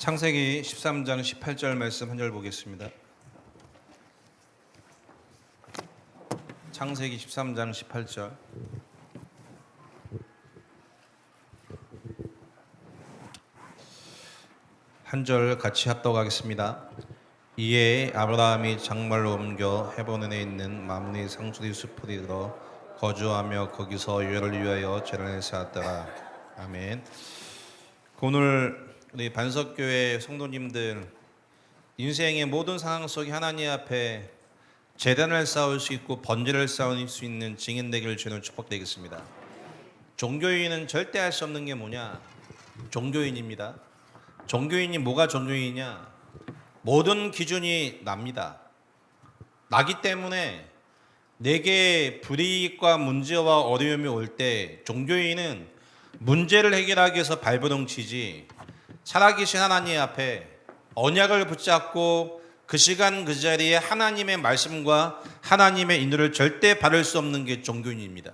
창세기 13장 18절 말씀 한 절 보겠습니다. 창세기 13장 18절. 한 절 같이 합독하겠습니다. 이에 아브라함이 장말로 옮겨 헤브론에 있는 마므네 상수리 숲을 이르러 거주하며 거기서 유월을 위하여 제단을 쌓았더라. 아멘. 오늘 우리 반석교회 성도님들, 인생의 모든 상황 속에 하나님 앞에 제단을 쌓을 수 있고 번제를 쌓을 수 있는 증인 되기를 주는 축복되겠습니다. 종교인은 절대 할 수 없는 게 뭐냐? 종교인입니다. 종교인이 뭐가 종교인이냐? 모든 기준이 납니다. 나기 때문에 내게 불이익과 문제와 어려움이 올 때 종교인은 문제를 해결하기 위해서 발버둥 치지, 살아계신 하나님 앞에 언약을 붙잡고 그 시간 그 자리에 하나님의 말씀과 하나님의 인도를 절대 바를 수 없는 게 종교인입니다.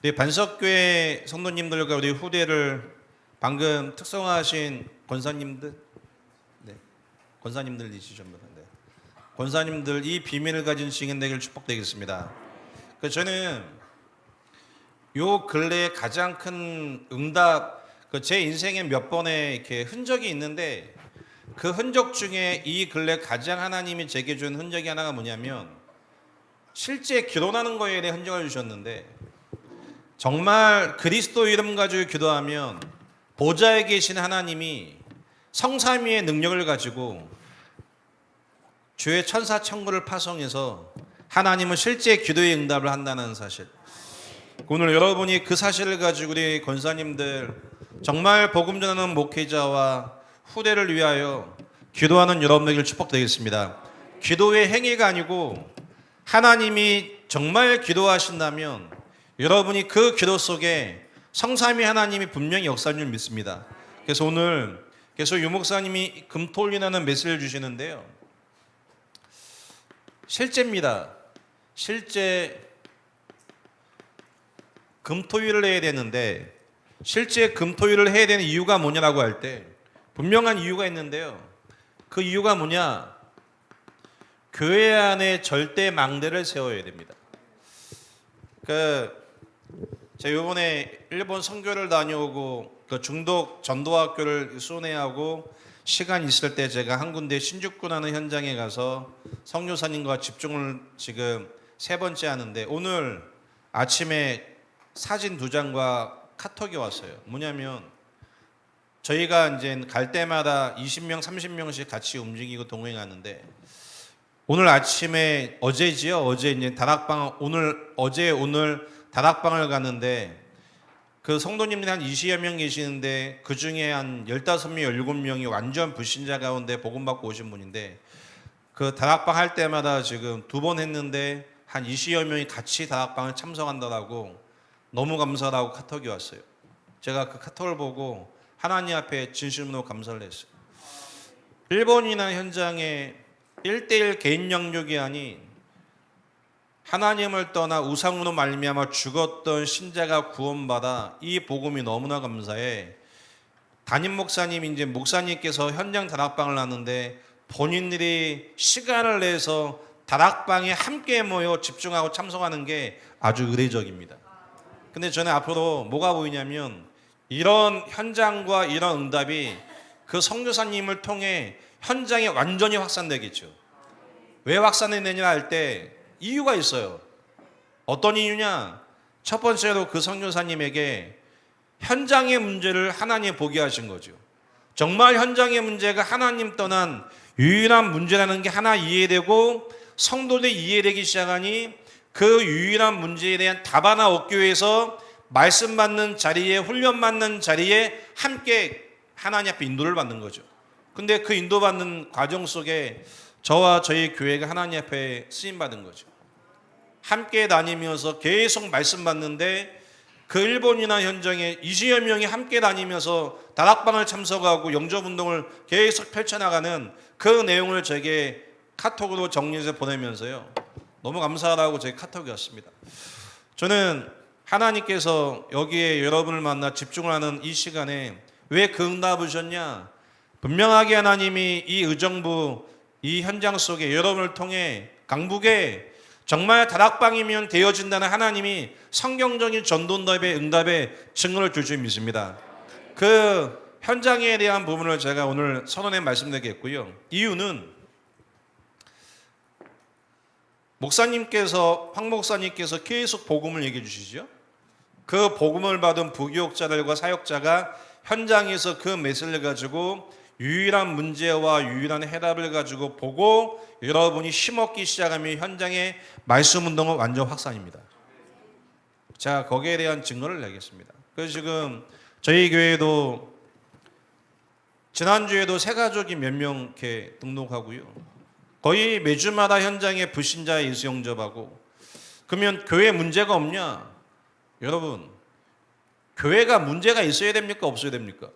우리 반석교회 성도님들과 우리 후대를 방금 특성화하신 권사님들, 권사님들이시죠? 권사님들, 이 비밀을 가진 증인 되기를 축복되겠습니다. 저는 요 근래에 가장 큰 응답, 제 인생에 몇 번의 이렇게 흔적이 있는데, 그 흔적 중에 이 근래 가장 하나님이 제게 준 흔적이 하나가 뭐냐면, 실제 기도하는 거에 대해 흔적을 주셨는데, 정말 그리스도 이름 가지고 기도하면 보좌에 계신 하나님이 성삼위의 능력을 가지고 주의 천사 천구를 파송해서 하나님은 실제 기도의 응답을 한다는 사실. 오늘 여러분이 그 사실을 가지고 우리 권사님들, 정말 복음 전하는 목회자와 후대를 위하여 기도하는 여러분에게 축복되겠습니다. 기도의 행위가 아니고 하나님이 정말 기도하신다면 여러분이 그 기도 속에 성삼위 하나님이 분명히 역사인 줄 믿습니다. 그래서 오늘 계속 유 목사님이 금토일이라는 메시지를 주시는데요, 실제입니다. 실제 금토일을 해야 되는데, 실제 금토일을 해야 되는 이유가 뭐냐라고 할 때 분명한 이유가 있는데요, 그 이유가 뭐냐? 교회 안에 절대 망대를 세워야 됩니다. 제가 이번에 일본 선교를 다녀오고 중독 전도학교를 순회하고 시간 있을 때 제가 한 군데 신주쿠라는 현장에 가서 선교사님과 집중을 지금 3번째 하는데, 오늘 아침에 사진 2장과 카톡이 왔어요. 뭐냐면 저희가 이제 갈 때마다 20명, 30명씩 같이 움직이고 동행하는데, 오늘 아침에 어제지요. 어제 이제 다락방, 오늘 다락방을 갔는데, 그 성도님들이 한 20여 명 계시는데 그 중에 한 15명, 17명이 완전 불신자 가운데 복음받고 오신 분인데, 그 다락방 할 때마다 지금 2번 했는데 한 20여 명이 같이 다락방을 참석한다라고 너무 감사하다고 카톡이 왔어요. 제가 그 카톡을 보고 하나님 앞에 진심으로 감사를 했어요. 일본이나 현장에 1대1 개인 영역이 아닌 하나님을 떠나 우상으로 말미암아 죽었던 신자가 구원받아 이 복음이 너무나 감사해. 담임 목사님이 이제 목사님께서 현장 다락방을 하는데 본인들이 시간을 내서 다락방에 함께 모여 집중하고 참석하는 게 아주 의례적입니다. 근데 저는 앞으로 뭐가 보이냐면, 이런 현장과 이런 응답이 그 선교사님을 통해 현장에 완전히 확산되겠죠. 왜 확산되느냐 할 때 이유가 있어요. 어떤 이유냐? 첫 번째로 그 선교사님에게 현장의 문제를 하나님 보게 하신 거죠. 정말 현장의 문제가 하나님 떠난 유일한 문제라는 게 하나 이해되고 성도들이 이해되기 시작하니, 그 유일한 문제에 대한 답 하나 얻기 위해서 말씀 받는 자리에, 훈련 받는 자리에 함께 하나님 앞에 인도를 받는 거죠. 근데 그 인도받는 과정 속에 저와 저희 교회가 하나님 앞에 쓰임받은 거죠. 함께 다니면서 계속 말씀 받는데, 그 일본이나 현장에 20여 명이 함께 다니면서 다락방을 참석하고 영접운동을 계속 펼쳐나가는 그 내용을 제게 카톡으로 정리해서 보내면서요, 너무 감사하다고 제 카톡이 왔습니다. 저는 하나님께서 여기에 여러분을 만나 집중을 하는 이 시간에 왜 그 응답을 주셨냐? 분명하게 하나님이 이 의정부, 이 현장 속에 여러분을 통해 강북에 정말 다락방이면 되어진다는 하나님이 성경적인 전도답의 응답의 증거를 줄 줄 믿습니다. 그 현장에 대한 부분을 제가 오늘 선언에 말씀드리겠고요. 이유는 황 목사님께서 계속 복음을 얘기해 주시죠. 그 복음을 받은 부교육자들과 사역자가 현장에서 그 메시지를 가지고 유일한 문제와 유일한 해답을 가지고 보고 여러분이 힘없기 시작하면 현장의 말씀 운동은 완전 확산입니다. 자, 거기에 대한 증거를 내겠습니다. 그래서 지금 저희 교회도 지난주에도 새 가족이 몇 명 이렇게 등록하고요. 거의 매주마다 현장에 불신자 예수 영접하고. 그러면 교회 문제가 없냐? 여러분, 교회가 문제가 있어야 됩니까? 없어야 됩니까?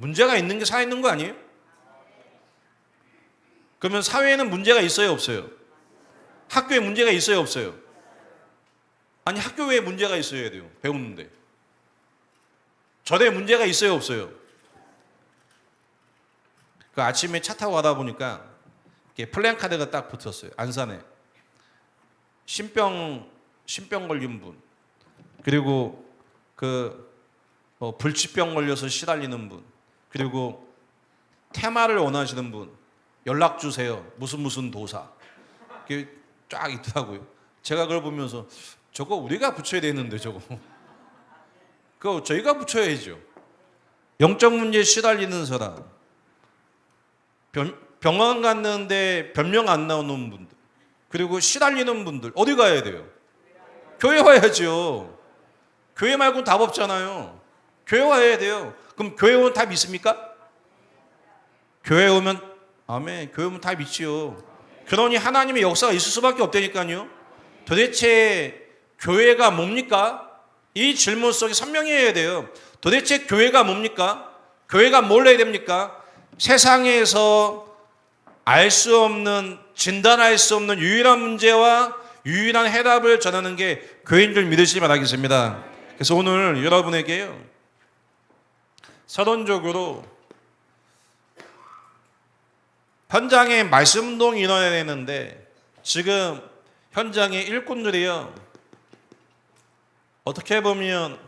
문제가 있는 게 살아있는 거 아니에요? 그러면 사회에는 문제가 있어요? 없어요? 학교에 문제가 있어요? 없어요? 아니, 학교에 문제가 있어야 돼요. 배우는데. 절에 문제가 있어요? 없어요? 그 아침에 차 타고 가다 보니까 플랜카드가 딱 붙었어요. 안산에. 신병 걸린 분. 그리고 불치병 걸려서 시달리는 분. 그리고 테마를 원하시는 분. 연락 주세요. 무슨 도사. 그게 쫙 있더라고요. 제가 그걸 보면서 저거 우리가 붙여야 되는데 저거. 그거 저희가 붙여야죠. 영적 문제에 시달리는 사람. 병원 갔는데 변명 안 나오는 분들. 그리고 시달리는 분들. 어디 가야 돼요? 교회 와야죠. 교회 말고는 답 없잖아요. 교회 와야 돼요. 그럼 교회 오면 다 믿습니까? 교회 오면 아멘. 교회 오면 다 믿지요. 그러니 하나님의 역사가 있을 수밖에 없다니까요. 도대체 교회가 뭡니까? 이 질문 속에 선명해야 돼요. 도대체 교회가 뭡니까? 교회가 뭘 해야 됩니까? 세상에서 알 수 없는, 진단할 수 없는 유일한 문제와 유일한 해답을 전하는 게 교회인 줄 믿으시기 바라겠습니다. 그래서 오늘 여러분에게요, 서론적으로 현장에 말씀운동이 일어나야 되는데 지금 현장의 일꾼들이요, 어떻게 보면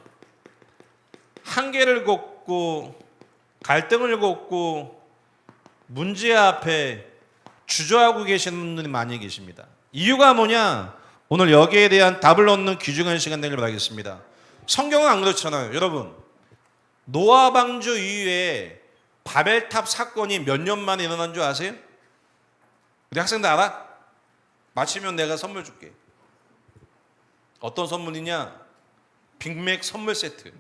한계를 걷고 갈등을 걷고 문제 앞에 주저하고 계시는 분들이 많이 계십니다. 이유가 뭐냐? 오늘 여기에 대한 답을 얻는 귀중한 시간 되길 바라겠습니다. 성경은 안 그렇잖아요. 여러분, 노아 방주 이후에 바벨탑 사건이 몇 년 만에 일어난 줄 아세요? 우리 학생들 알아? 마치면 내가 선물 줄게. 어떤 선물이냐? 빅맥 선물 세트,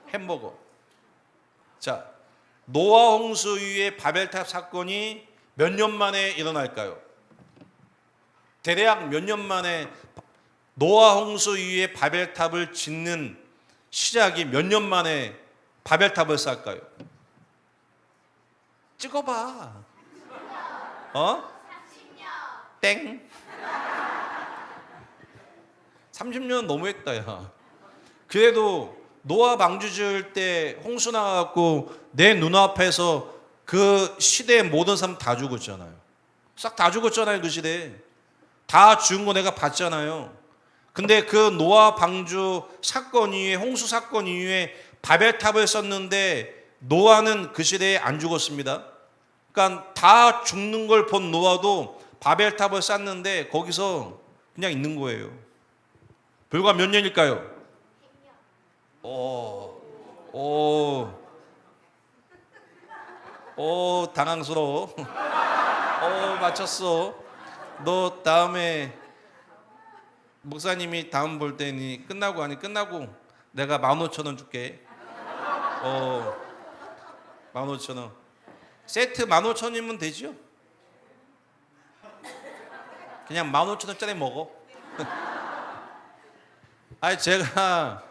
햄버거. 자, 노아 홍수 이후에 바벨탑 사건이 몇 년 만에 일어날까요? 대략 몇 년 만에 노아 홍수 이후에 바벨탑을 짓는 시작이 몇 년 만에 바벨탑을 쌓을까요? 찍어봐. 30년. 땡. 30년은 너무했다, 야. 그래도 노아 방주 지을 때 홍수 나갖고 내 눈앞에서 그 시대의 모든 사람 다 죽었잖아요. 싹 다 죽었잖아요. 그 시대에. 다 죽은 거 내가 봤잖아요. 근데 그 노아 방주 사건 이후에, 홍수 사건 이후에 바벨탑을 썼는데 노아는 그 시대에 안 죽었습니다. 그러니까 다 죽는 걸 본 노아도 바벨탑을 쌓는데 거기서 그냥 있는 거예요. 불과 몇 년일까요? 당황스러워. 맞췄어. 너 다음에 목사님이 다음 볼 때니 끝나고 내가 15,000원 줄게. 15,000원. 세트 15,000원이면 되죠? 그냥 15,000원짜리 먹어. 아니, 제가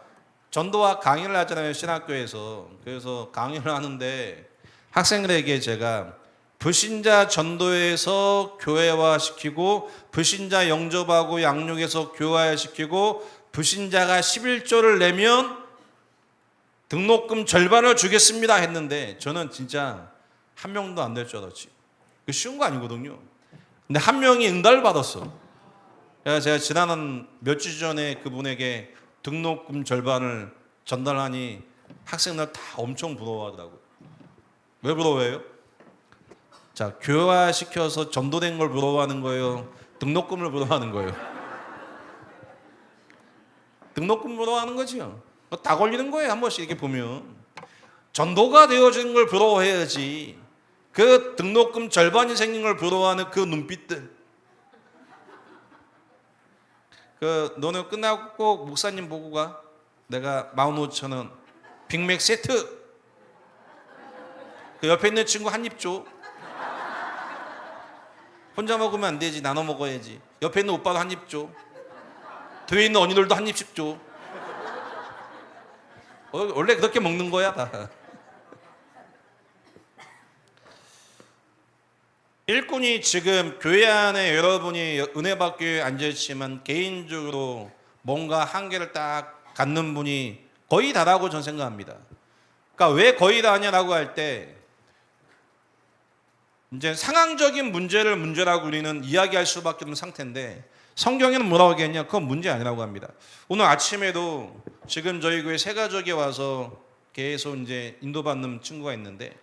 전도학 강의를 하잖아요, 신학교에서. 그래서 강의를 하는데 학생들에게 제가 불신자 전도에서 교회화시키고, 불신자 영접하고 양육해서 교회화시키고, 불신자가 11조를 내면 등록금 절반을 주겠습니다 했는데 저는 진짜 한 명도 안 될 줄 알았지. 그 쉬운 거 아니거든요. 근데 한 명이 응답을 받았어. 제가 지난 몇 주 전에 그분에게 등록금 절반을 전달하니 학생들 다 엄청 부러워하더라고요. 왜 부러워해요? 자, 교화시켜서 전도된 걸 부러워하는 거예요? 등록금을 부러워하는 거예요? 등록금 부러워하는 거지요. 다 걸리는 거예요. 한 번씩 이렇게 보면. 전도가 되어진 걸 부러워해야지. 그 등록금 절반이 생긴 걸 부러워하는 그 눈빛들. 너는 끝나고 꼭 목사님 보고 가. 내가 15,000원 빅맥 세트. 그 옆에 있는 친구 한 입 줘. 혼자 먹으면 안 되지. 나눠 먹어야지. 옆에 있는 오빠도 한 입 줘. 뒤에 있는 언니들도 한 입씩 줘. 원래 그렇게 먹는 거야 다. 일꾼이 지금 교회 안에 여러분이 은혜 받기 위해 앉아있지만 개인적으로 뭔가 한계를 딱 갖는 분이 거의 다라고 저는 생각합니다. 그러니까 왜 거의 다냐라고 할 때 이제 상황적인 문제를 문제라고 우리는 이야기할 수밖에 없는 상태인데 성경에는 뭐라고 하겠냐? 그건 문제 아니라고 합니다. 오늘 아침에도 지금 저희 교회 세 가족이 와서 계속 이제 인도받는 친구가 있는데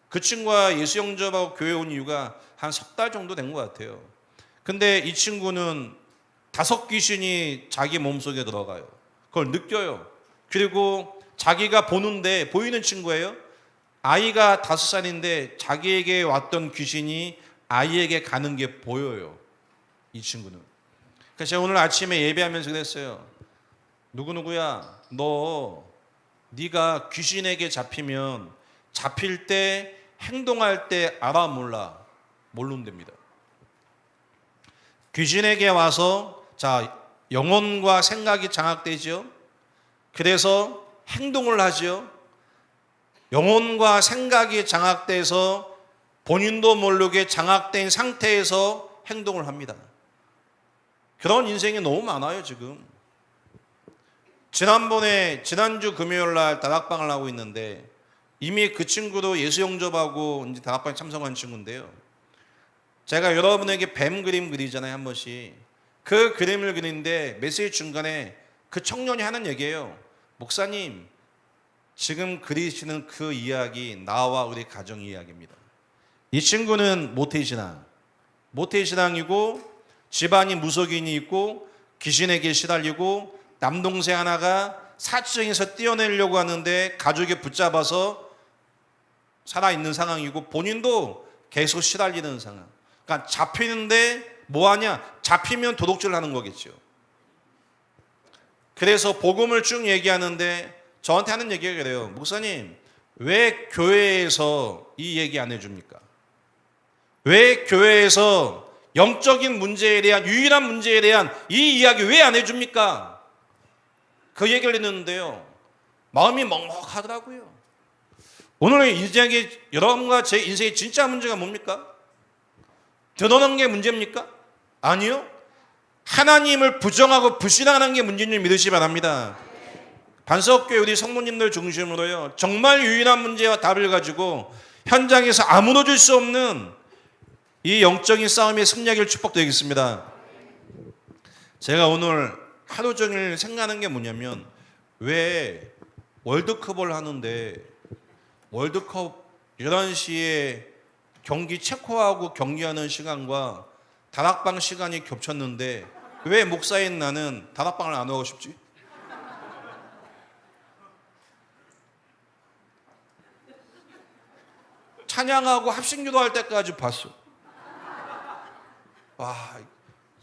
그 친구가 예수 영접하고 교회 온 이유가 한 석 달 정도 된 것 같아요. 근데 이 친구는 5 귀신이 자기 몸속에 들어가요. 그걸 느껴요. 그리고 자기가 보이는 친구예요. 아이가 5살인데 자기에게 왔던 귀신이 아이에게 가는 게 보여요. 이 친구는. 그래서 제가 오늘 아침에 예배하면서 그랬어요. 누구누구야, 네가 귀신에게 잡히면 잡힐 때 행동할 때 알아 몰라? 모르면 됩니다. 귀신에게 와서 영혼과 생각이 장악되죠. 그래서 행동을 하죠. 영혼과 생각이 장악돼서 본인도 모르게 장악된 상태에서 행동을 합니다. 그런 인생이 너무 많아요 지금. 지난주 금요일 날 다락방을 하고 있는데 이미 그 친구도 예수 영접하고 이제 다락방에 참석한 친구인데요. 제가 여러분에게 뱀 그림 그리잖아요 한 번씩. 그 그림을 그리는데 메시지 중간에 그 청년이 하는 얘기예요. 목사님, 지금 그리시는 그 이야기 나와 우리 가정 이야기입니다. 이 친구는 모태신앙이고 집안이 무속인이 있고 귀신에게 시달리고 남동생 하나가 사치정에서 떼어내려고 하는데 가족이 붙잡아서 살아있는 상황이고 본인도 계속 시달리는 상황. 그러니까 잡히는데 뭐하냐? 잡히면 도둑질 하는 거겠죠. 그래서 복음을 쭉 얘기하는데 저한테 하는 얘기가 그래요. 목사님, 왜 교회에서 이 얘기 안 해줍니까? 왜 교회에서 영적인 문제에 대한, 유일한 문제에 대한 이 이야기 왜 안 해줍니까? 그 얘기를 했는데요. 마음이 먹먹하더라고요. 오늘 인생의, 여러분과 제 인생의 진짜 문제가 뭡니까? 드러나는 게 문제입니까? 아니요. 하나님을 부정하고 불신하는 게 문제인 줄 믿으시기 바랍니다. 반석교회 우리 성모님들 중심으로요, 정말 유일한 문제와 답을 가지고 현장에서 아무도 줄 수 없는 이 영적인 싸움의 승리하기를 축복드리겠습니다. 제가 오늘 하루 종일 생각하는 게 뭐냐면, 왜 월드컵을 하는데 월드컵 11시에 경기 체코하고 경기하는 시간과 다락방 시간이 겹쳤는데 왜 목사인 나는 다락방을 안 하고 싶지? 찬양하고 합심기도 할 때까지 봤어. 와,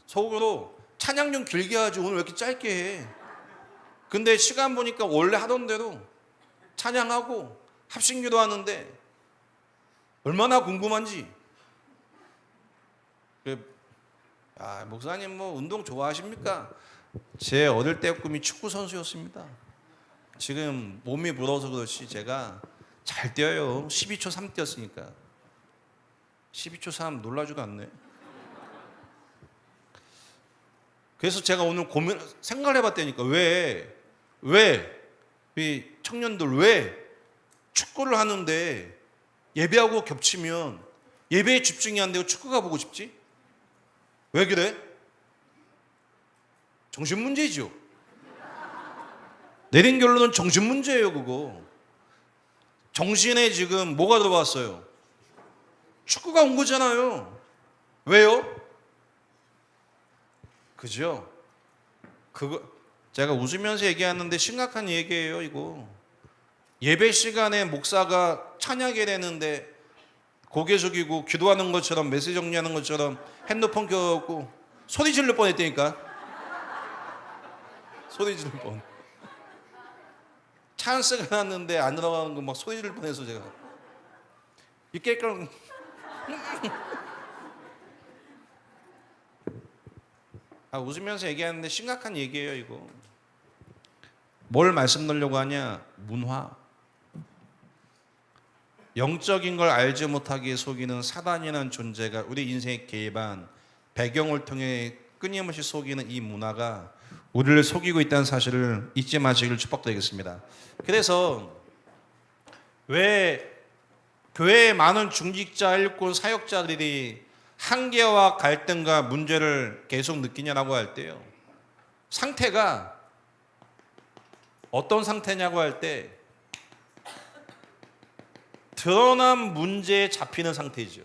속으로 찬양 좀 길게 하지 오늘 왜 이렇게 짧게 해? 근데 시간 보니까 원래 하던 대로 찬양하고 합심기도 하는데 얼마나 궁금한지. 목사님 뭐 운동 좋아하십니까? 제 어릴 때 꿈이 축구 선수였습니다. 지금 몸이 불어서 그렇지 제가 잘 뛰어요. 12초 3 뛰었으니까. 12초 3 놀라지도 않네. 그래서 제가 오늘 생각을 해봤다니까 왜 이 청년들 왜 축구를 하는데 예배하고 겹치면 예배에 집중이 안 되고 축구가 보고 싶지? 왜 그래? 정신 문제죠. 내린 결론은 정신 문제예요. 그거 정신에 지금 뭐가 들어왔어요? 축구가 온 거잖아요. 왜요? 그죠? 그거 제가 웃으면서 얘기하는데 심각한 얘기예요. 이거 예배 시간에 목사가 찬양해야 되는데 고개 숙이고 기도하는 것처럼 메시지 정리하는 것처럼 핸드폰 켜고 소리 지를 뻔했다니까. 소리 지를 뻔. 찬스가 났는데 안 들어가는 거 막 소리 지를 뻔해서 제가 이게 그럼 웃으면서 얘기하는데 심각한 얘기예요. 이거 뭘 말씀드리려고 하냐? 문화, 영적인 걸 알지 못하게 속이는 사단이라는 존재가 우리 인생의 개반 배경을 통해 끊임없이 속이는 이 문화가 우리를 속이고 있다는 사실을 잊지 마시기를 축복드리겠습니다. 그래서 왜 교회의 많은 중직자, 일꾼, 사역자들이 한계와 갈등과 문제를 계속 느끼냐라고 할 때요, 상태가 어떤 상태냐고 할 때 드러난 문제에 잡히는 상태죠.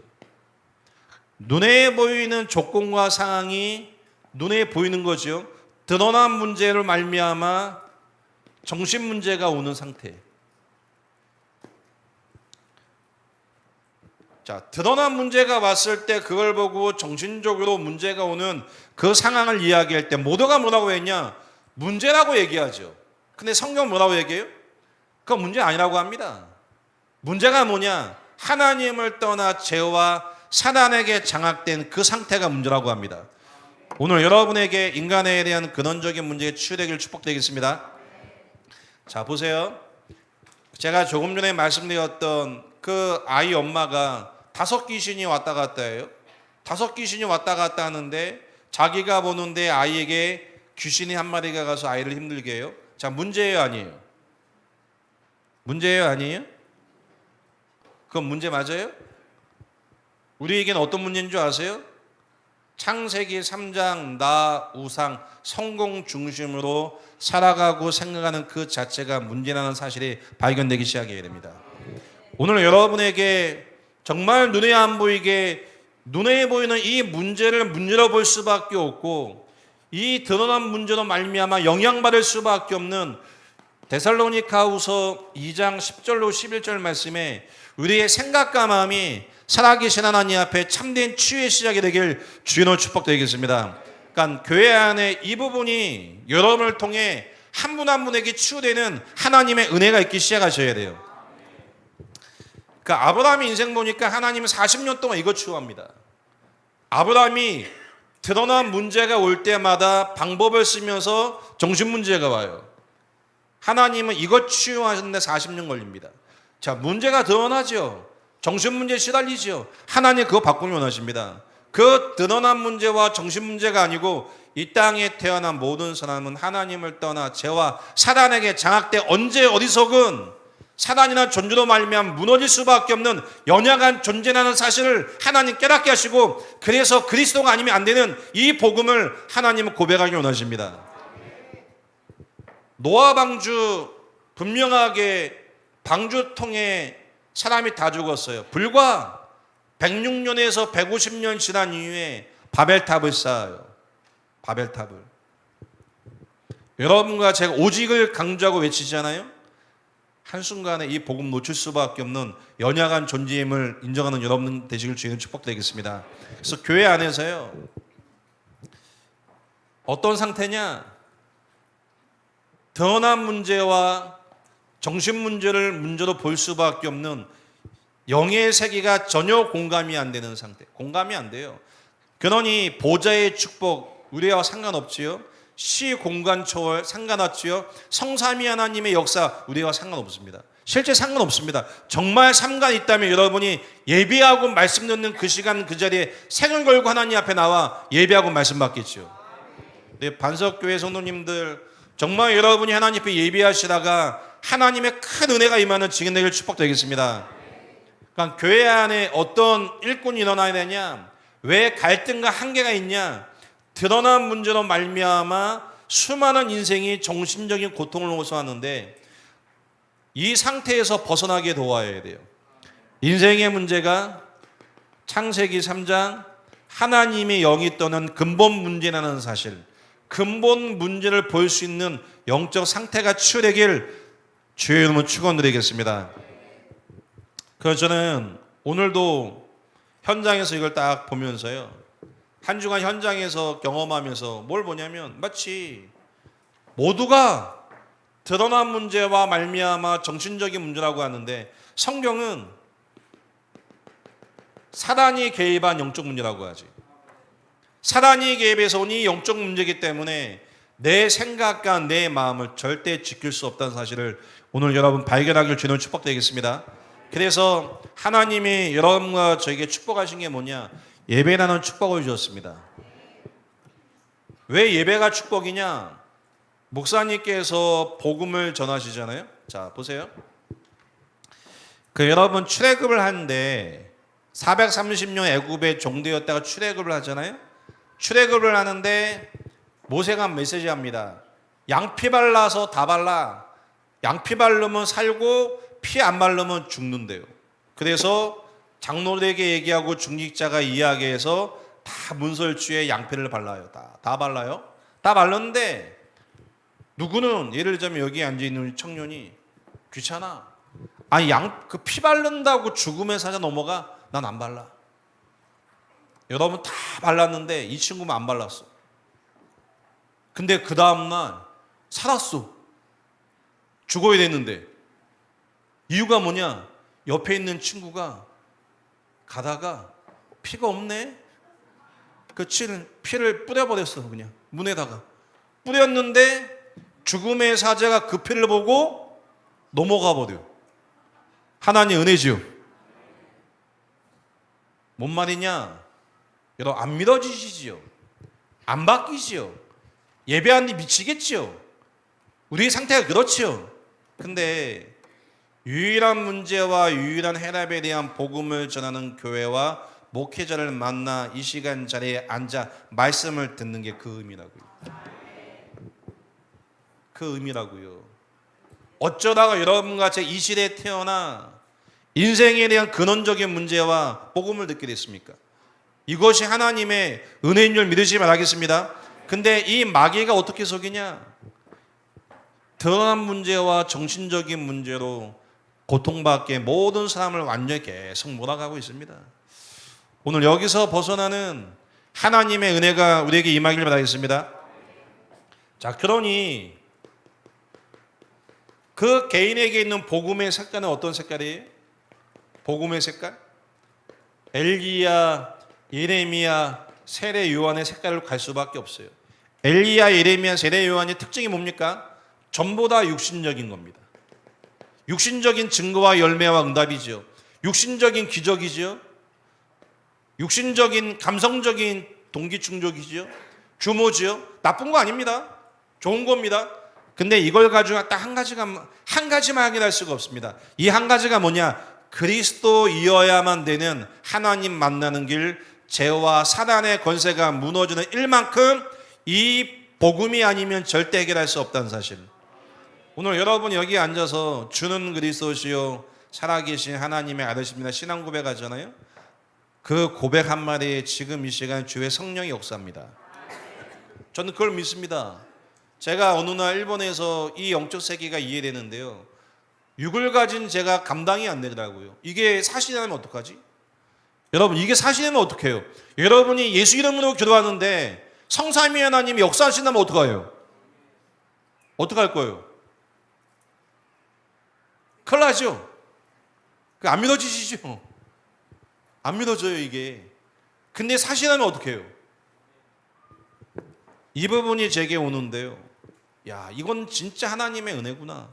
눈에 보이는 조건과 상황이 눈에 보이는 거죠. 드러난 문제를 말미암아 정신 문제가 오는 상태. 자, 드러난 문제가 왔을 때 그걸 보고 정신적으로 문제가 오는 그 상황을 이야기할 때 모두가 뭐라고 했냐? 문제라고 얘기하죠. 근데 성경은 뭐라고 얘기해요? 그건 문제 아니라고 합니다. 문제가 뭐냐? 하나님을 떠나 죄와 사단에게 장악된 그 상태가 문제라고 합니다. 오늘 여러분에게 인간에 대한 근원적인 문제에 치유되기를 축복드리겠습니다. 자, 보세요. 제가 조금 전에 말씀드렸던 그 아이 엄마가 5 귀신이 왔다 갔다 해요. 5 귀신이 왔다 갔다 하는데 자기가 보는데 아이에게 귀신이 한 마리가 가서 아이를 힘들게 해요. 자, 문제예요, 아니에요? 문제예요, 아니에요? 그건 문제 맞아요? 우리에게는 어떤 문제인 줄 아세요? 창세기 3장 나 우상 성공 중심으로 살아가고 생각하는 그 자체가 문제라는 사실이 발견되기 시작해야 됩니다. 오늘 여러분에게 정말 눈에 안 보이게 눈에 보이는 이 문제를 문제로 볼 수밖에 없고 이 드러난 문제로 말미암아 영향받을 수밖에 없는 데살로니가후서 2장 10절로 11절 말씀에 우리의 생각과 마음이 살아계신 하나님 앞에 참된 치유의 시작이 되길 주님으로 축복드리겠습니다. 그러니까 교회 안에 이 부분이 여러분을 통해 한 분 한 분에게 치유되는 하나님의 은혜가 있기 시작하셔야 돼요. 그러니까 아브라함의 인생 보니까 하나님은 40년 동안 이거 치유합니다. 아브라함이 드러난 문제가 올 때마다 방법을 쓰면서 정신 문제가 와요. 하나님은 이것 치유하셨는데 40년 걸립니다. 자, 문제가 드러나죠. 정신 문제에 시달리죠. 하나님 그거 바꾸면 원하십니다. 그 드러난 문제와 정신 문제가 아니고 이 땅에 태어난 모든 사람은 하나님을 떠나 죄와 사단에게 장악돼 언제 어디서든 사단이나 존재로 말미암아 무너질 수밖에 없는 연약한 존재라는 사실을 하나님 깨닫게 하시고 그래서 그리스도가 아니면 안 되는 이 복음을 하나님은 고백하기 원하십니다. 노아 방주 분명하게 방주통에 사람이 다 죽었어요. 불과 106년에서 150년 지난 이후에 바벨탑을 쌓아요. 바벨탑을. 여러분과 제가 오직을 강조하고 외치잖아요. 한순간에 이 복음 놓칠 수밖에 없는 연약한 존재임을 인정하는 여러분 되시길 주님은 축복드리겠습니다. 그래서 교회 안에서요, 어떤 상태냐? 드러난 문제와 정신 문제를 문제로 볼 수밖에 없는 영의 세계가 전혀 공감이 안 되는 상태. 공감이 안 돼요. 그러니 보좌의 축복 우리와 상관없지요. 시 공간 초월 상관없지요. 성삼위 하나님의 역사 우리와 상관없습니다. 실제 상관없습니다. 정말 상관이 있다면 여러분이 예배하고 말씀 듣는 그 시간 그 자리에 생을 걸고 하나님 앞에 나와 예배하고 말씀 받겠죠. 네, 반석교회 성도님들 정말 여러분이 하나님 앞에 예배하시다가 하나님의 큰 은혜가 임하는 증인되길 축복되겠습니다. 그러니까 교회 안에 어떤 일꾼이 일어나야 되냐? 왜 갈등과 한계가 있냐? 드러난 문제로 말미암아 수많은 인생이 정신적인 고통을 호소하는데 이 상태에서 벗어나게 도와야 돼요. 인생의 문제가 창세기 3장 하나님의 영이 떠는 근본 문제라는 사실, 근본 문제를 볼 수 있는 영적 상태가 치유되길 주의 이름으로 축원드리겠습니다. 그래서 저는 오늘도 현장에서 이걸 딱 보면서요, 한 주간 현장에서 경험하면서 뭘 보냐면 마치 모두가 드러난 문제와 말미암아 정신적인 문제라고 하는데 성경은 사단이 개입한 영적 문제라고 하지. 사단이 개입해서 온 이 영적 문제이기 때문에 내 생각과 내 마음을 절대 지킬 수 없다는 사실을 오늘 여러분 발견하길 주는 축복되겠습니다. 그래서 하나님이 여러분과 저에게 축복하신 게 뭐냐? 예배라는 축복을 주셨습니다. 왜 예배가 축복이냐? 목사님께서 복음을 전하시잖아요. 자, 보세요. 여러분 출애굽을 하는데 430년 애굽에 종되었다가 출애굽을 하잖아요. 출애굽을 하는데 모세가 메시지 합니다. 양피 발라서 다 발라. 양피 바르면 살고 피 안 바르면 죽는데요. 그래서 장로들에게 얘기하고 중직자가 이야기해서 다 문설주에 양피를 발라요. 다 발라요. 다 발랐는데 누구는 예를 들자면 여기 앉아있는 청년이 귀찮아. 아니 그 피 바른다고 죽음의 사자 넘어가? 난 안 발라. 여러분 다 발랐는데 이 친구는 안 발랐어. 근데 그 다음날 살았어. 죽어야 됐는데. 이유가 뭐냐? 옆에 있는 친구가 가다가 피가 없네? 그 피를 뿌려버렸어. 그냥 문에다가 뿌렸는데 죽음의 사자가 그 피를 보고 넘어가 버려. 하나님 은혜지요. 뭔 말이냐? 여러분 안 믿어지시지요? 안 바뀌지요? 예배하는데 미치겠지요? 우리의 상태가 그렇지요. 근데 유일한 문제와 유일한 해답에 대한 복음을 전하는 교회와 목회자를 만나 이 시간 자리에 앉아 말씀을 듣는 게 그 의미라고요. 그 의미라고요. 어쩌다가 여러분과 이 시대에 태어나 인생에 대한 근원적인 문제와 복음을 듣게 됐습니까? 이것이 하나님의 은혜인 줄 믿으시기 바라겠습니다. 근데 이 마귀가 어떻게 속이냐? 드러난 문제와 정신적인 문제로 고통받게 모든 사람을 완전히 계속 몰아가고 있습니다. 오늘 여기서 벗어나는 하나님의 은혜가 우리에게 임하길 바라겠습니다. 자, 그러니 그 개인에게 있는 복음의 색깔은 어떤 색깔이에요? 복음의 색깔? 엘리야, 예레미야, 세례 요한의 색깔을 갈 수밖에 없어요. 엘리야, 예레미야, 세례 요한의 특징이 뭡니까? 전부 다 육신적인 겁니다. 육신적인 증거와 열매와 응답이죠. 육신적인 기적이죠. 육신적인 감성적인 동기 충족이죠. 규모죠. 나쁜 거 아닙니다. 좋은 겁니다. 근데 이걸 가지고 딱 한 가지만 확인할 수가 없습니다. 이 한 가지가 뭐냐? 그리스도이어야만 되는 하나님 만나는 길, 죄와 사단의 권세가 무너지는 일만큼 이 복음이 아니면 절대 해결할 수 없다는 사실. 오늘 여러분 여기 앉아서 주는 그리스도시요 살아계신 하나님의 아들십니다 신앙 고백하잖아요. 그 고백 한마디에 지금 이 시간 주의 성령이 역사합니다. 저는 그걸 믿습니다. 제가 어느 날 일본에서 이 영적 세계가 이해되는데요, 육을 가진 제가 감당이 안 되더라고요. 이게 사실이라면 어떡하지? 여러분 이게 사실이면 어떡해요? 여러분이 예수 이름으로 기도하는데 성삼위 하나님이 역사하신다면 어떡해요? 어떡할 거예요? 큰일 나죠? 안 믿어지시죠? 안 믿어져요 이게. 근데 사실이라면 어떡해요? 이 부분이 제게 오는데요, 야 이건 진짜 하나님의 은혜구나.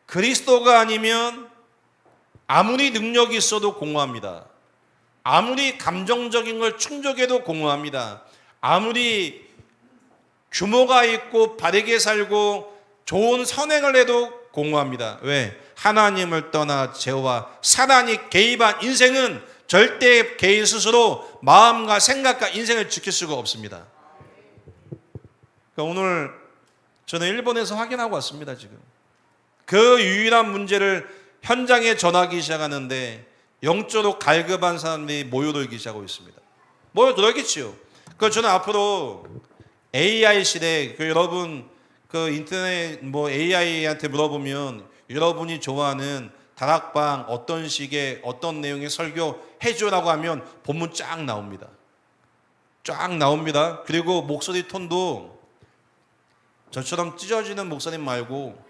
그리스도가 아니면 아무리 능력이 있어도 공허합니다. 아무리 감정적인 걸 충족해도 공허합니다. 아무리 규모가 있고 바르게 살고 좋은 선행을 해도 공허합니다. 왜? 하나님을 떠나 죄와 사단이 개입한 인생은 절대 개인 스스로 마음과 생각과 인생을 지킬 수가 없습니다. 그러니까 오늘 저는 일본에서 확인하고 왔습니다. 지금 그 유일한 문제를 현장에 전하기 시작하는데 영적으로 갈급한 사람들이 모여들기 시작하고 있습니다. 모여들겠지요. 그 저는 앞으로 AI 시대, 여러분 그 인터넷 AI한테 물어보면 여러분이 좋아하는 다락방 어떤 식의 어떤 내용의 설교 해줘라고 하면 본문 쫙 나옵니다. 쫙 나옵니다. 그리고 목소리 톤도 저처럼 찢어지는 목사님 말고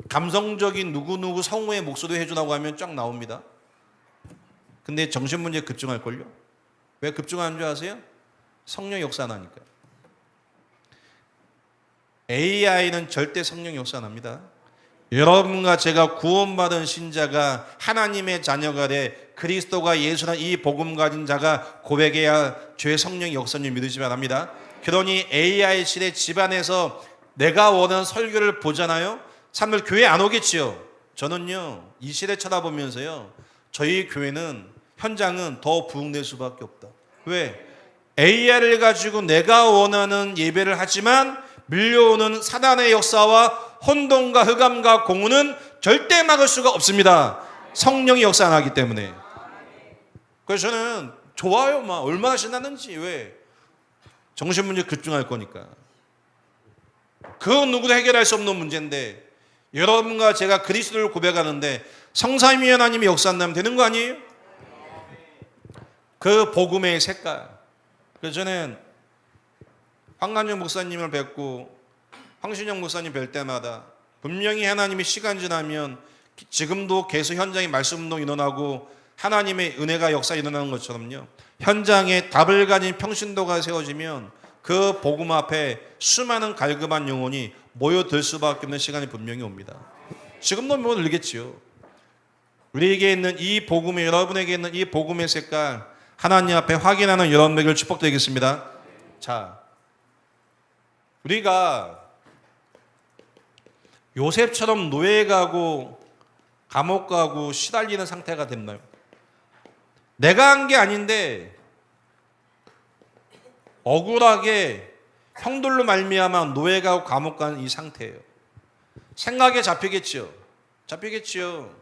감성적인 누구누구 성우의 목소리 해주라고 하면 쫙 나옵니다. 근데 정신문제에 급증할걸요? 왜 급증하는 줄 아세요? 성령 역사 안 하니까요. AI는 절대 성령 역사 안 합니다. 여러분과 제가 구원받은 신자가 하나님의 자녀가 돼 그리스도가 예수란 이 복음 가진 자가 고백해야 죄 성령 역사를 믿으시면 합니다. 그러니 AI 시대 집안에서 내가 원하는 설교를 보잖아요. 사람들 교회 안 오겠지요. 저는요 이 시대 쳐다보면서요 저희 교회는 현장은 더 부흥될 수밖에 없다. 왜? AI를 가지고 내가 원하는 예배를 하지만 밀려오는 사단의 역사와 혼돈과 흑암과 공허는 절대 막을 수가 없습니다. 성령이 역사 안 하기 때문에. 그래서 저는 좋아요. 막 얼마나 신나는지. 왜? 정신문제 급증할 거니까. 그건 누구도 해결할 수 없는 문제인데 여러분과 제가 그리스도를 고백하는데 성삼위 하나님이 역사한다면 되는 거 아니에요? 그 복음의 색깔. 그래서 저는 황간영 목사님을 뵙고 황신영 목사님 뵐 때마다 분명히 하나님이 시간 지나면 지금도 계속 현장에 말씀운동이 일어나고 하나님의 은혜가 역사 일어나는 것처럼요. 현장에 답을 가진 평신도가 세워지면 그 복음 앞에 수많은 갈급한 영혼이 모여들 수밖에 없는 시간이 분명히 옵니다. 지금도 모여들겠지요. 우리에게 있는 이 복음의 여러분에게 있는 이 복음의 색깔 하나님 앞에 확인하는 여러분에게 축복드리겠습니다. 자, 우리가 요셉처럼 노예 가고 감옥 가고 시달리는 상태가 됐나요? 내가 한 게 아닌데 억울하게 형들로 말미암아 노예 가고 감옥 간 이 상태예요. 생각에 잡히겠지요. 잡히겠지요.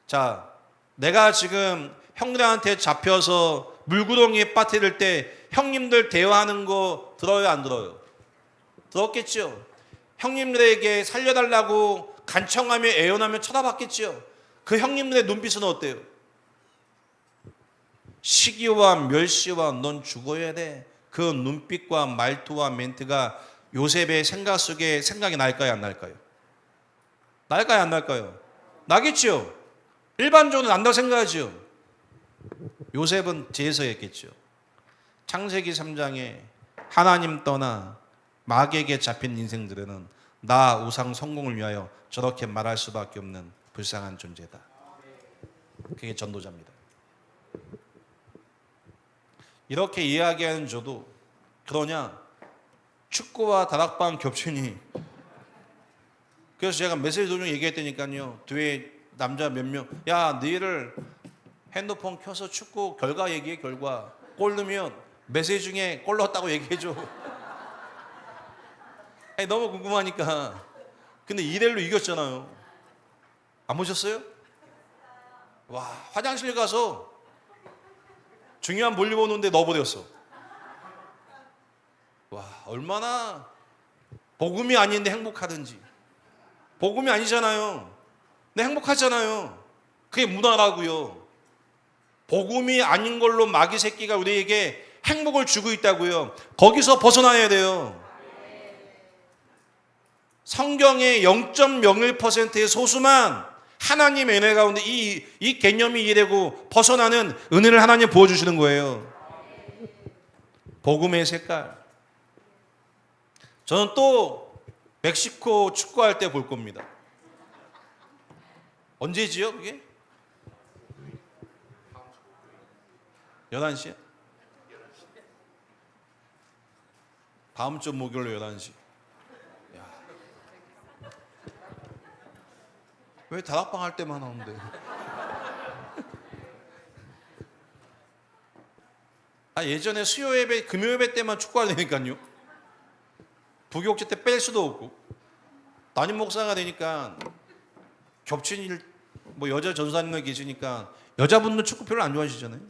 자, 내가 지금 형들한테 잡혀서 물구덩이에 빠뜨릴 때 형님들 대화하는 거 들어요, 안 들어요? 들었겠죠. 형님들에게 살려달라고 간청하며 애원하며 쳐다봤겠죠. 그 형님들의 눈빛은 어때요? 시기와 멸시와 넌 죽어야 돼. 그 눈빛과 말투와 멘트가 요셉의 생각 속에 생각이 날까요, 안 날까요? 날까요, 안 날까요? 나겠죠. 일반적으로 난다고 생각하죠. 요셉은 제서했겠죠. 창세기 3장에 하나님 떠나 마귀에게 잡힌 인생들은 나 우상 성공을 위하여 저렇게 말할 수밖에 없는 불쌍한 존재다. 그게 전도자입니다. 이렇게 이야기하는 저도 그러냐 축구와 다락방 겹치니 그래서 제가 메시지 도중 얘기했다니까요. 뒤에 남자 몇 명 야 너희를 핸드폰 켜서 축구 결과 얘기해. 결과 골 넣으면 메시지 중에 골 넣었다고 얘기해줘. 아니, 너무 궁금하니까. 근데 2대1로 이겼잖아요. 안 보셨어요? 와, 화장실 가서 중요한 볼일 보는데 넣어버렸어. 와, 얼마나 복음이 아닌데 행복하든지. 복음이 아니잖아요. 근데 행복하잖아요. 그게 문화라고요. 복음이 아닌 걸로 마귀 새끼가 우리에게 행복을 주고 있다고요. 거기서 벗어나야 돼요. 성경의 0.01%의 소수만 하나님의 은혜 가운데 이 개념이 이해되고 벗어나는 은혜를 하나님 부어주시는 거예요. 복음의 색깔. 저는 또 멕시코 축구할 때 볼 겁니다. 언제지요 그게? 11시요? 다음 주 목요일 11시. 왜 다락방 할 때만 하는데? 예전에 수요 예배, 금요 예배 때만 축구하려니까요. 부교육제 때 뺄 수도 없고. 담임 목사가 되니까 겹친 일, 뭐 여자 전사님들 계시니까 여자분들 축구 별로 안 좋아하시잖아요.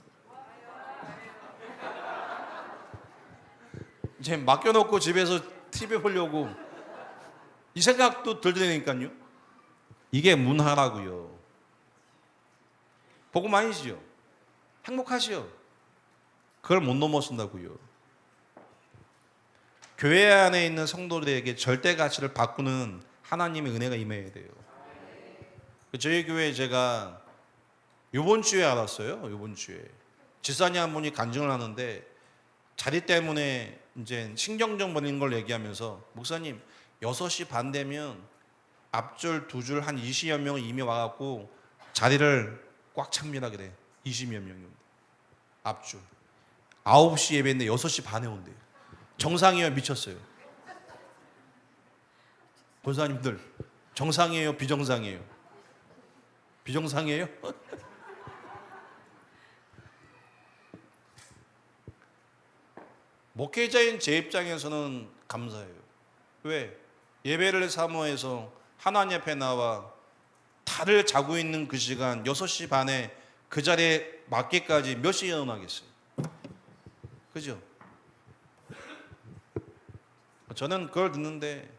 이제 맡겨놓고 집에서 TV 보려고 이 생각도 들더라니까요. 이게 문화라고요. 복음 아니지요. 행복하시오. 그걸 못 넘어선다고요. 교회 안에 있는 성도들에게 절대 가치를 바꾸는 하나님의 은혜가 임해야 돼요. 저희 교회에 제가 이번 주에 알았어요. 이번 주에 지사님 한 분이 간증을 하는데 자리 때문에 이제 신경전 벌이는 걸 얘기하면서 목사님 6시 반 되면 앞줄 두 줄 한 20여 명이 이미 와갖고 자리를 꽉 찹니다 그래. 20여 명이 앞줄 9시 예배인데 6시 반에 온대요. 정상이에요? 미쳤어요? 권사님들 정상이에요? 비정상이에요? 비정상이에요? 목회자인 제 입장에서는 감사해요. 왜? 예배를 사모해서 하나님 앞에 나와 달을 자고 있는 그 시간 6시 반에 그 자리에 맞기까지 몇 시에 일어나겠어요? 그죠? 저는 그걸 듣는데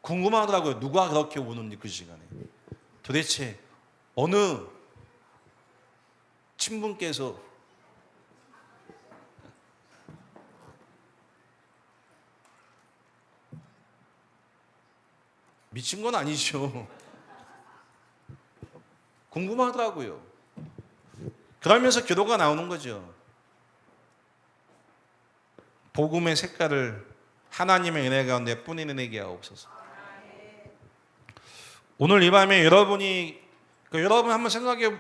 궁금하더라고요. 누가 그렇게 우는지 그 시간에. 도대체 어느 친분께서 미친 건 아니죠. 궁금하더라고요. 그러면서 기도가 나오는 거죠. 복음의 색깔을 하나님의 은혜 가운데 뿌리내게 하옵소서. 오늘 이 밤에 여러분이 여러분 한번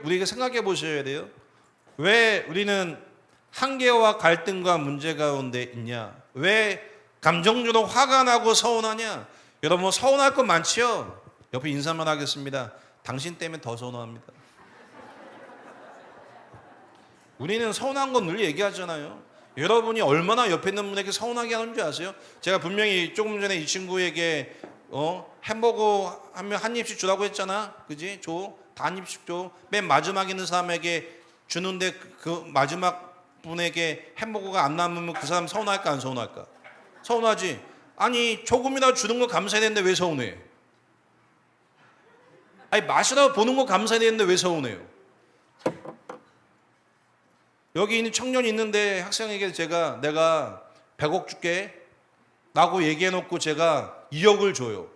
우리가 생각해 보셔야 돼요. 왜 우리는 한계와 갈등과 문제 가운데 있냐? 왜 감정적으로 화가 나고 서운하냐? 여러분 서운할 것 많지요? 옆에 인사만 하겠습니다. 당신 때문에 더 서운합니다. 우리는 서운한 건 늘 얘기하잖아요. 여러분이 얼마나 옆에 있는 분에게 서운하게 하는 줄 아세요? 제가 분명히 조금 전에 이 친구에게 햄버거 하면 한 입씩 주라고 했잖아. 그지? 줘. 다 한 입씩 줘. 맨 마지막에 있는 사람에게 주는데 그 마지막 분에게 햄버거가 안 남으면 그 사람 서운할까 안 서운할까? 서운하지. 아니 조금이라도 주는 거 감사해야 되는데 왜 서운해? 아니 마시라고 보는 거 감사해야 되는데 왜 서운해요? 여기 있는 청년이 있는데 학생에게 내가 100억 줄게 라고 얘기해놓고 제가 2억을 줘요.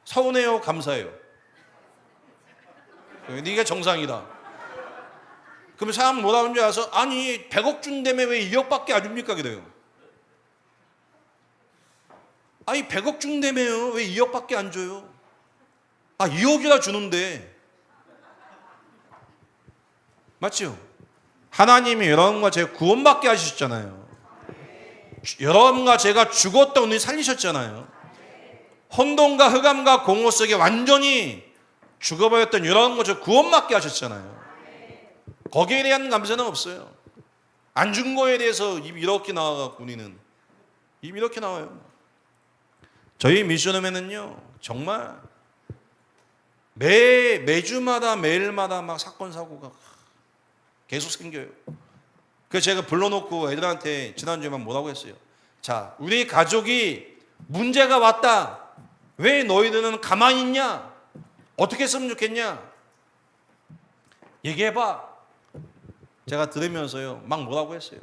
서운해요? 감사해요? 네가 정상이다. 그러면 사람은 뭐라 하는 줄 알아서 아니 100억 준다며 왜 2억밖에 안 줍니까? 그래요. 아니 100억 준다며요 왜 2억밖에 안 줘요? 2억이나 주는데 맞죠? 하나님이 여러분과 제가 구원받게 하셨잖아요. 여러분과 제가 죽었던 분이 살리셨잖아요. 혼돈과 흑암과 공허 속에 완전히 죽어버렸던 여러분과 제가 구원받게 하셨잖아요. 거기에 대한 감사는 없어요. 안 준 거에 대해서 입이 이렇게 나와갖고 우리는 입이 이렇게 나와요. 저희 미션홈에는요 정말 매주마다 매일마다 막 사건 사고가 계속 생겨요. 그래서 제가 불러놓고 애들한테 지난주에만 뭐라고 했어요. 자, 우리 가족이 문제가 왔다. 왜 너희들은 가만히 있냐? 어떻게 했으면 좋겠냐? 얘기해봐. 제가 들으면서요 막 뭐라고 했어요.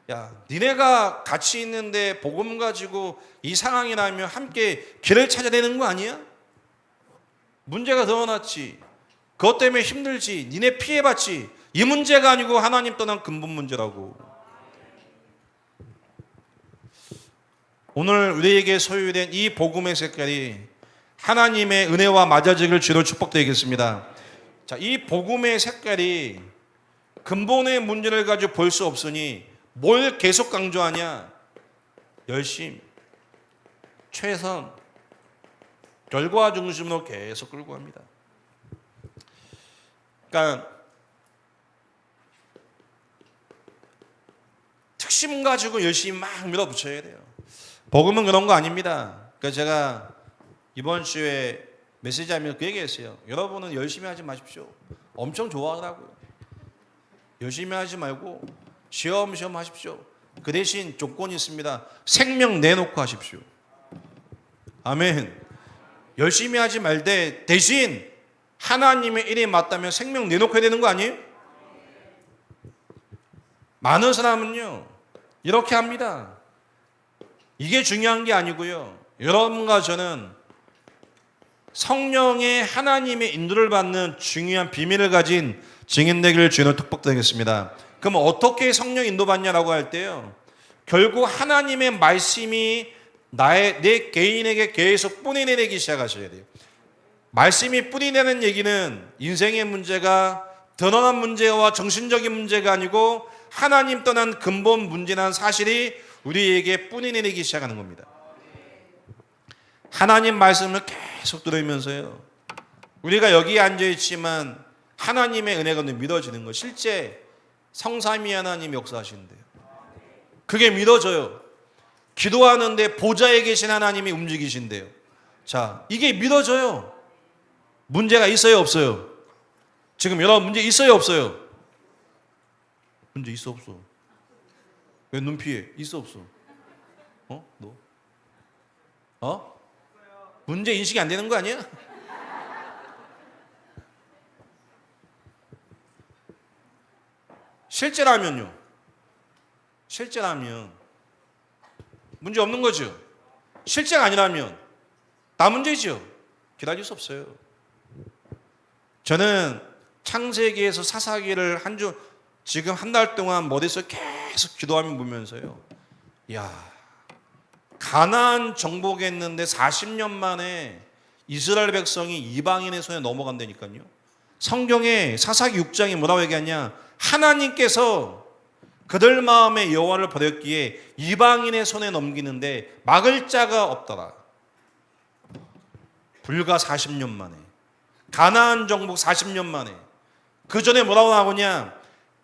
야, 니네가 같이 있는데 복음 가지고 이 상황이라면 함께 길을 찾아야 되는 거 아니야? 문제가 드러났지. 그것 때문에 힘들지. 니네 피해봤지. 이 문제가 아니고 하나님 떠난 근본 문제라고. 오늘 우리에게 소유된 이 복음의 색깔이 하나님의 은혜와 맞아지기를 주로 축복드리겠습니다. 자, 이 복음의 색깔이 근본의 문제를 가지고 볼 수 없으니 뭘 계속 강조하냐? 열심, 최선, 결과 중심으로 계속 끌고 갑니다. 그러니까 특심 가지고 열심히 막 밀어붙여야 돼요. 복음은 그런 거 아닙니다. 그러니까 제가 이번 주에 메시지 하면서 그 얘기했어요. 여러분은 열심히 하지 마십시오. 엄청 좋아하더라고요. 열심히 하지 말고 시험시험 하십시오. 그 대신 조건이 있습니다. 생명 내놓고 하십시오. 아멘. 열심히 하지 말되 대신 하나님의 일이 맞다면 생명 내놓고 해야 되는 거 아니에요? 많은 사람은요 이렇게 합니다. 이게 중요한 게 아니고요. 여러분과 저는 성령의 하나님의 인도를 받는 중요한 비밀을 가진 증인 되기를 주님으로 축복드리겠습니다. 그럼 어떻게 성령 인도받냐라고 할 때요. 결국 하나님의 말씀이 내 개인에게 계속 뿌리내리기 시작하셔야 돼요. 말씀이 뿌리내는 얘기는 인생의 문제가 드러난 문제와 정신적인 문제가 아니고 하나님 떠난 근본 문제라는 사실이 우리에게 뿌리내리기 시작하는 겁니다. 하나님 말씀을 계속 들으면서요. 우리가 여기에 앉아있지만 하나님의 은혜가 믿어지는 거. 실제 성삼위 하나님이 역사하시는데요. 그게 믿어져요. 기도하는데 보좌에 계신 하나님이 움직이신대요. 자, 이게 믿어져요. 문제가 있어요, 없어요? 지금 여러분 문제 있어요, 없어요? 문제 있어, 없어? 왜 눈 피해? 있어, 없어? 너? 문제 인식이 안 되는 거 아니야? 실제라면요. 실제라면 문제 없는 거죠. 실제가 아니라면 다 문제죠. 기다릴 수 없어요. 저는 창세기에서 사사기를 지금 한 달 동안 머릿속에 계속 기도하며 보면서요. 야, 가나안 정복했는데 40년 만에 이스라엘 백성이 이방인의 손에 넘어간다니까요. 성경에 사사기 6장에 뭐라고 얘기하냐? 하나님께서 그들 마음에 여호와를 버렸기에 이방인의 손에 넘기는데 막을 자가 없더라. 불과 40년 만에 가나안 정복 40년 만에. 그 전에 뭐라고 나오냐?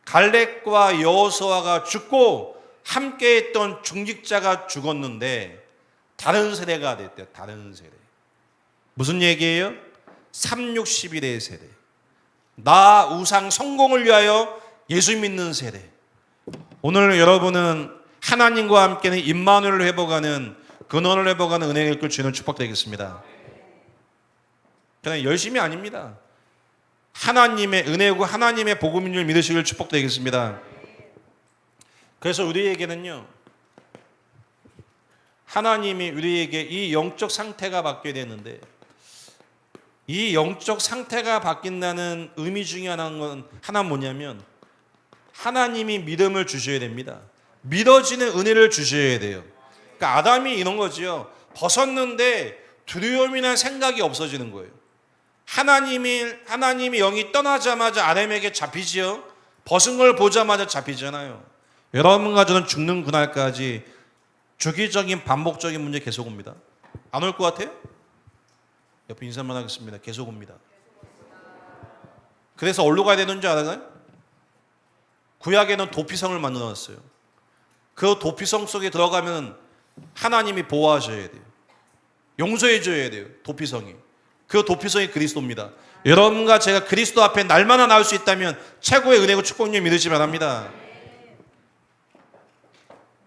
갈렙과 여호수아가 죽고 함께했던 중직자가 죽었는데 다른 세대가 됐대요. 다른 세대. 무슨 얘기예요? 360일의 세대. 나 우상 성공을 위하여 예수 믿는 세대. 오늘 여러분은 하나님과 함께는 임마누엘을 회복하는 근원을 회복하는 은혜를 입고 주는 축복되겠습니다. 그냥 열심히 아닙니다. 하나님의 은혜고 하나님의 복음인 줄 믿으시길 축복되겠습니다. 그래서 우리에게는요, 하나님이 우리에게 이 영적 상태가 바뀌어야 되는데, 이 영적 상태가 바뀐다는 의미 중에 하나는 뭐냐면 하나님이 믿음을 주셔야 됩니다. 믿어지는 은혜를 주셔야 돼요. 그러니까 아담이 이런 거지요. 벗었는데 두려움이나 생각이 없어지는 거예요. 하나님이 영이 떠나자마자 아담에게 잡히지요. 벗은 걸 보자마자 잡히잖아요. 여러분과 저는 죽는 그날까지 주기적인 반복적인 문제 계속 옵니다. 안 올 것 같아요? 옆에 인사만 하겠습니다. 계속 옵니다. 그래서 어디로 가야 되는 줄 알아요? 구약에는 도피성을 만들어놨어요. 그 도피성 속에 들어가면 하나님이 보호하셔야 돼요. 용서해줘야 돼요. 도피성이. 그 도피성이 그리스도입니다. 여러분과 제가 그리스도 앞에 날마다 나올 수 있다면 최고의 은혜고 축복을 믿으시 바랍니다.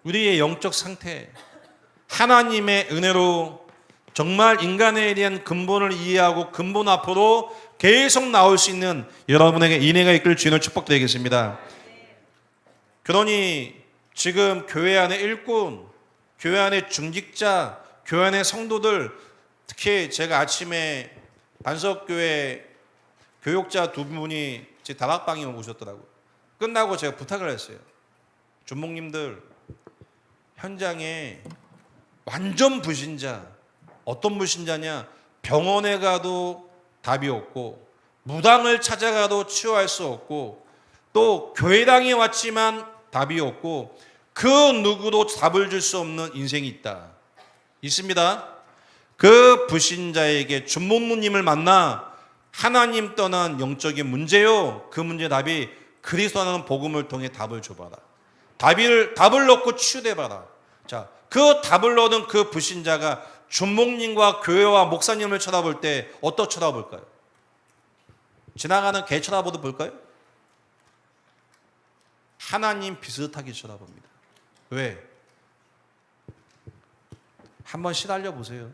우리의 영적 상태, 하나님의 은혜로 정말 인간에 대한 근본을 이해하고 근본 앞으로 계속 나올 수 있는 여러분에게 인애가 이끌 주님을 축복드리겠습니다. 그러니 지금 교회 안에 일꾼, 교회 안에 중직자, 교회 안에 성도들, 특히 제가 아침에 반석교회 교육자 두 분이 제 다락방에 오셨더라고요. 끝나고 제가 부탁을 했어요. 주목님들, 현장에 완전 불신자, 어떤 불신자냐? 병원에 가도 답이 없고 무당을 찾아가도 치유할 수 없고 또 교회당에 왔지만 답이 없고 그 누구도 답을 줄 수 없는 인생이 있다. 있습니다. 그 불신자에게 주목님을 만나 하나님 떠난 영적인 문제요. 그 문제 답이 그리스도라는 복음을 통해 답을 줘봐라. 답을 얻고 치유돼봐라. 자, 그 답을 얻은 그 불신자가 주목님과 교회와 목사님을 쳐다볼 때 어떻게 쳐다볼까요? 지나가는 개 쳐다보도 볼까요? 하나님 비슷하게 쳐다봅니다. 왜? 한번 시달려 보세요.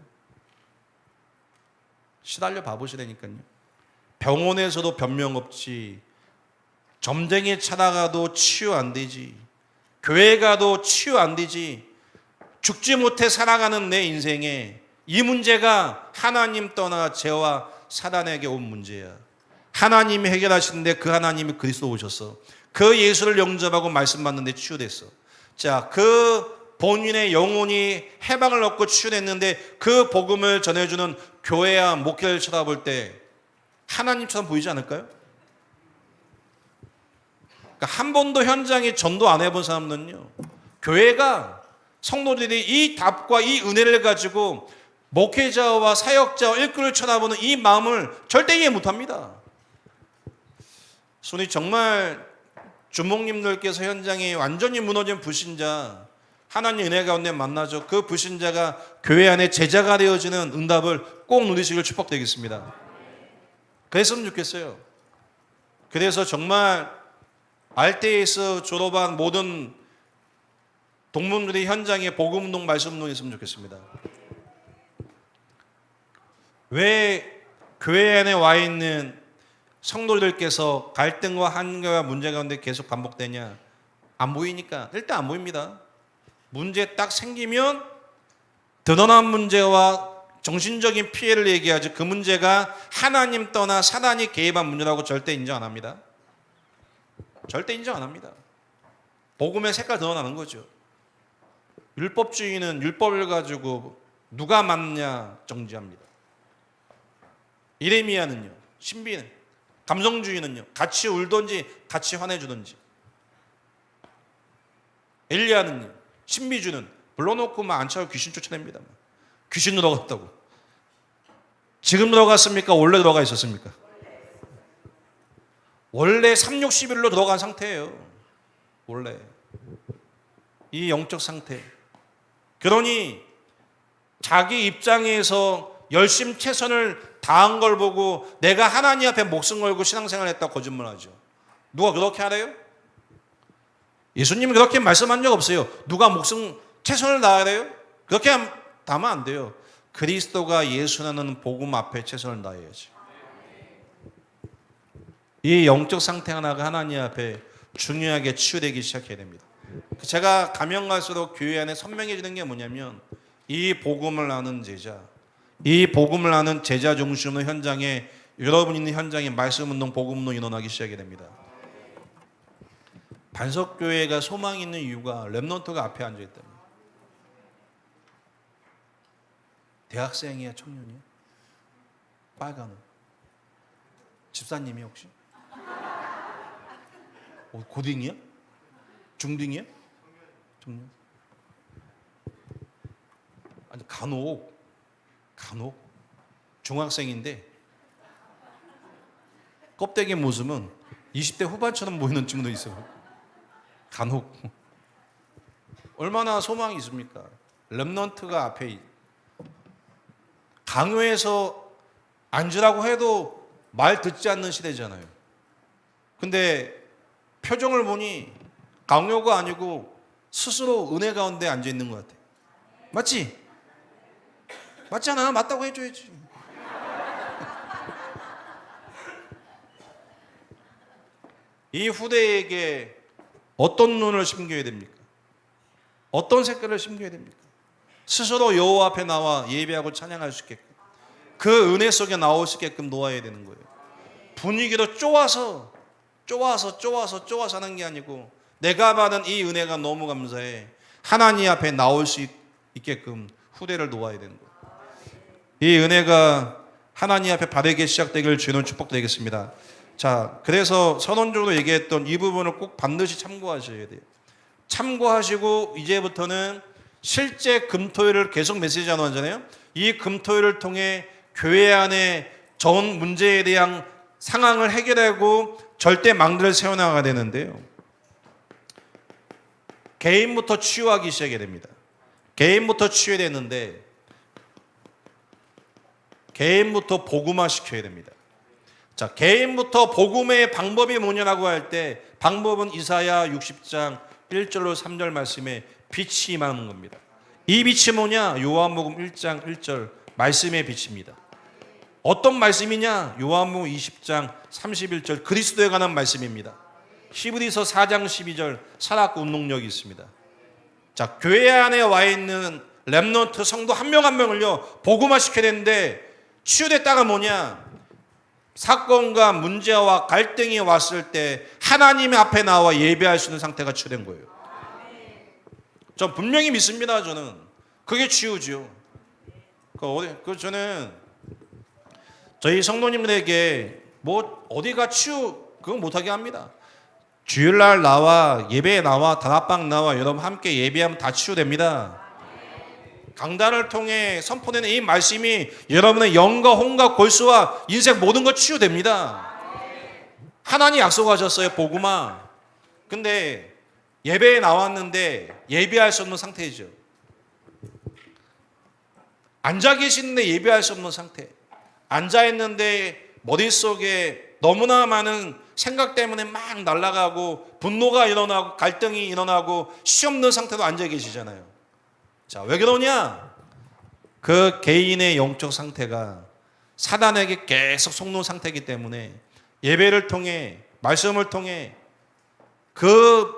시달려 봐보시라니까요. 병원에서도 변명 없지, 점쟁이 찾아가도 치유 안 되지, 교회 가도 치유 안 되지, 죽지 못해 살아가는 내 인생에 이 문제가 하나님 떠나 죄와 사단에게 온 문제야. 하나님이 해결하시는데 그 하나님이 그리스도 오셨어. 그 예수를 영접하고 말씀 받는데 치유됐어. 자, 그 본인의 영혼이 해방을 얻고 치유됐는데 그 복음을 전해주는 교회와 목회를 쳐다볼 때 하나님처럼 보이지 않을까요? 그러니까 한 번도 현장에 전도 안 해본 사람들은요, 교회가 성도들이 이 답과 이 은혜를 가지고 목회자와 사역자와 일꾼을 쳐다보는 이 마음을 절대 이해 못합니다. 손이 정말 주목님들께서 현장에 완전히 무너진 불신자, 하나님 은혜 가운데 만나죠. 그 불신자가 교회 안에 제자가 되어지는 응답을 꼭 누리시길 축복드리겠습니다. 그랬으면 좋겠어요. 그래서 정말 알테에서 졸업한 모든 동문들이 현장에 복음운동, 말씀운동 했으면 좋겠습니다. 왜 교회 안에 와 있는 성도들께서 갈등과 한계와 문제 가운데 계속 반복되냐? 안 보이니까. 일단 안 보입니다. 문제 딱 생기면 드러난 문제와 정신적인 피해를 얘기하지, 그 문제가 하나님 떠나 사단이 개입한 문제라고 절대 인정 안 합니다. 절대 인정 안 합니다. 복음의 색깔 드러나는 거죠. 율법주의는 율법을 가지고 누가 맞냐 정지합니다. 이레미야는요, 신비는, 감성주의는요, 같이 울든지 같이 화내주든지. 엘리야는요, 신비주는 불러놓고 막 안차고 귀신 쫓아냅니다. 귀신 들어갔다고. 지금 들어갔습니까? 원래 들어가 있었습니까? 원래 360일로 들어간 상태예요. 원래 이 영적 상태. 그러니 자기 입장에서 열심 최선을 다한 걸 보고 내가 하나님 앞에 목숨 걸고 신앙생활을 했다고 거짓말하죠. 누가 그렇게 하래요? 예수님이 그렇게 말씀한 적 없어요. 누가 목숨 최선을 다하래요? 그렇게 하면 안 돼요. 그리스도가 예수라는 복음 앞에 최선을 다해야지. 이 영적 상태 하나가 하나님 앞에 중요하게 치유되기 시작해야 됩니다. 제가 가면 갈수록 교회 안에 선명해지는 게 뭐냐면, 이 복음을 아는 제자, 이 복음을 아는 제자 중심으로 현장에, 여러분 있는 현장에 말씀운동, 복음운동 일어나기 시작이 됩니다. 반석교회가 소망이 있는 이유가 랩넌트가 앞에 앉아있다면. 대학생이야, 청년이야? 빨간 옷. 집사님이 혹시? 고딩이야? 중딩이야? 청년? 아니, 간혹 중학생인데 껍데기 모습은 20대 후반처럼 보이는 친구도 있어요. 간혹. 얼마나 소망이 있습니까? 랩넌트가 앞에, 강요해서 앉으라고 해도 말 듣지 않는 시대잖아요. 근데 표정을 보니 강요가 아니고 스스로 은혜 가운데 앉아 있는 것 같아. 맞지? 맞잖아. 맞다고 해줘야지. 이 후대에게 어떤 눈을 심겨야 됩니까? 어떤 색깔을 심겨야 됩니까? 스스로 여호와 앞에 나와 예배하고 찬양할 수 있게끔, 그 은혜 속에 나올 수 있게끔 놓아야 되는 거예요. 분위기로 쪼아서 하는 게 아니고, 내가 받은 이 은혜가 너무 감사해, 하나님 앞에 나올 수 있게끔 후대를 놓아야 되는 거예요. 이 은혜가 하나님 앞에 바르게 시작되기를 주는 축복드리겠습니다. 자, 그래서 선언적으로 얘기했던 이 부분을 꼭 반드시 참고하셔야 돼요. 참고하시고 이제부터는 실제 금토일을 계속 메시지 나누잖아요. 이 금토일을 통해 교회 안에 전 문제에 대한 상황을 해결하고 절대 망대를 세워나가야 되는데요. 개인부터 치유하기 시작해야 됩니다. 개인부터 치유해야 되는데 개인부터 복음화 시켜야 됩니다. 자, 개인부터 복음의 방법이 뭐냐라고 할 때 방법은 이사야 60장 1절로 3절 말씀에 빛이 임하는 겁니다. 이 빛이 뭐냐? 요한복음 1장 1절 말씀의 빛입니다. 어떤 말씀이냐? 요한복음 20장 31절 그리스도에 관한 말씀입니다. 히브리서 4장 12절 살아있고 운동력이 있습니다. 자, 교회 안에 와 있는 렘넌트 성도 한 명 한 명을요 복음화 시켜야 되는데 치유됐다가 뭐냐? 사건과 문제와 갈등이 왔을 때 하나님 앞에 나와 예배할 수 있는 상태가 치유된 거예요. 전 분명히 믿습니다. 저는 그게 치유죠. 저는 저희 성도님들에게 뭐 어디가 치유 그건 못하게 합니다. 주일날 나와 예배에 나와 다락방 나와 여러분 함께 예배하면 다 치유됩니다. 강단을 통해 선포되는 이 말씀이 여러분의 영과 혼과 골수와 인생 모든 것 치유됩니다. 하나님 약속하셨어요. 복음화. 근데 예배에 나왔는데 예배할 수 없는 상태이죠. 앉아 계시는데 예배할 수 없는 상태. 앉아 있는데 머릿속에 너무나 많은 생각 때문에 막 날아가고 분노가 일어나고 갈등이 일어나고 시 없는 상태도 앉아 계시잖아요. 자, 왜 그러냐? 그 개인의 영적 상태가 사단에게 계속 속는 상태이기 때문에 예배를 통해 말씀을 통해 그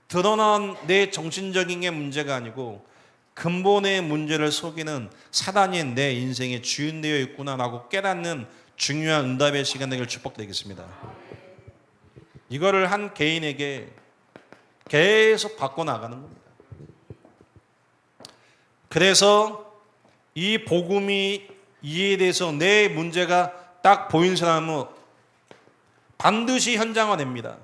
드러난 내 정신적인 게 문제가 아니고 근본의 문제를 속이는 사단이 내 인생에 주인되어 있구나라고 깨닫는 중요한 응답의 시간 되기를 축복드리겠습니다. 이거를 한 개인에게 계속 바꿔나가는 겁니다. 그래서 이 복음이 이해돼서 내 문제가 딱 보인 사람은 반드시 현장화됩니다.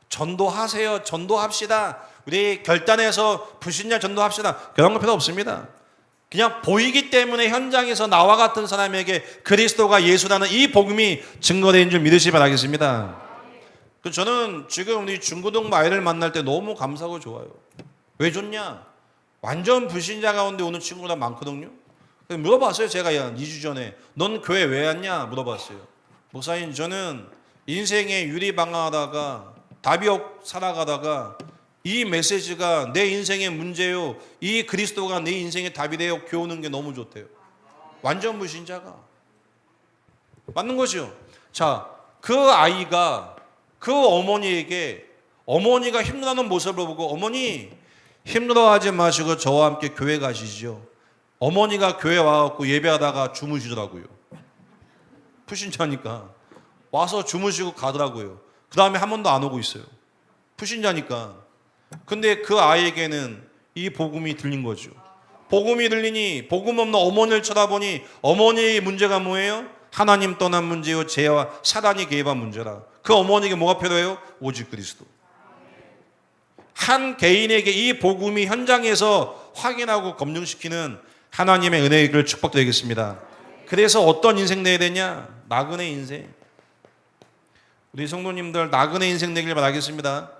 전도하세요. 전도합시다. 우리 결단해서 불신자 전도합시다. 그런 거 필요 없습니다. 그냥 보이기 때문에 현장에서 나와 같은 사람에게 그리스도가 예수라는 이 복음이 증거된 줄 믿으시기 바라겠습니다. 저는 지금 우리 중고등 아이를 만날 때 너무 감사하고 좋아요. 왜 좋냐? 완전 불신자 가운데 오는 친구가 많거든요. 물어봤어요. 제가 2주 전에 넌 교회 왜 왔냐 물어봤어요. 목사님, 저는 인생에 유리방황하다가 답이 없 살아가다가 이 메시지가 내 인생의 문제요, 이 그리스도가 내 인생의 답이 되어 교우는 게 너무 좋대요. 완전 불신자가 맞는 거죠. 자, 그 아이가 그 어머니에게 어머니가 힘들어하는 모습을 보고 어머니 힘들어하지 마시고 저와 함께 교회 가시죠. 어머니가 교회 와갖고 예배하다가 주무시더라고요. 불신자니까 와서 주무시고 가더라고요. 그 다음에 한 번도 안 오고 있어요. 불신자니까. 근데 그 아이에게는 이 복음이 들린 거죠. 복음이 들리니 복음 없는 어머니를 쳐다보니 어머니의 문제가 뭐예요? 하나님 떠난 문제요, 죄와 사단이 개입한 문제라. 그 어머니에게 뭐가 필요해요? 오직 그리스도. 한 개인에게 이 복음이 현장에서 확인하고 검증시키는 하나님의 은혜를 축복드리겠습니다. 그래서 어떤 인생 내야 되냐? 나그네 인생. 우리 성도님들 나그네 인생 되길 바라겠습니다.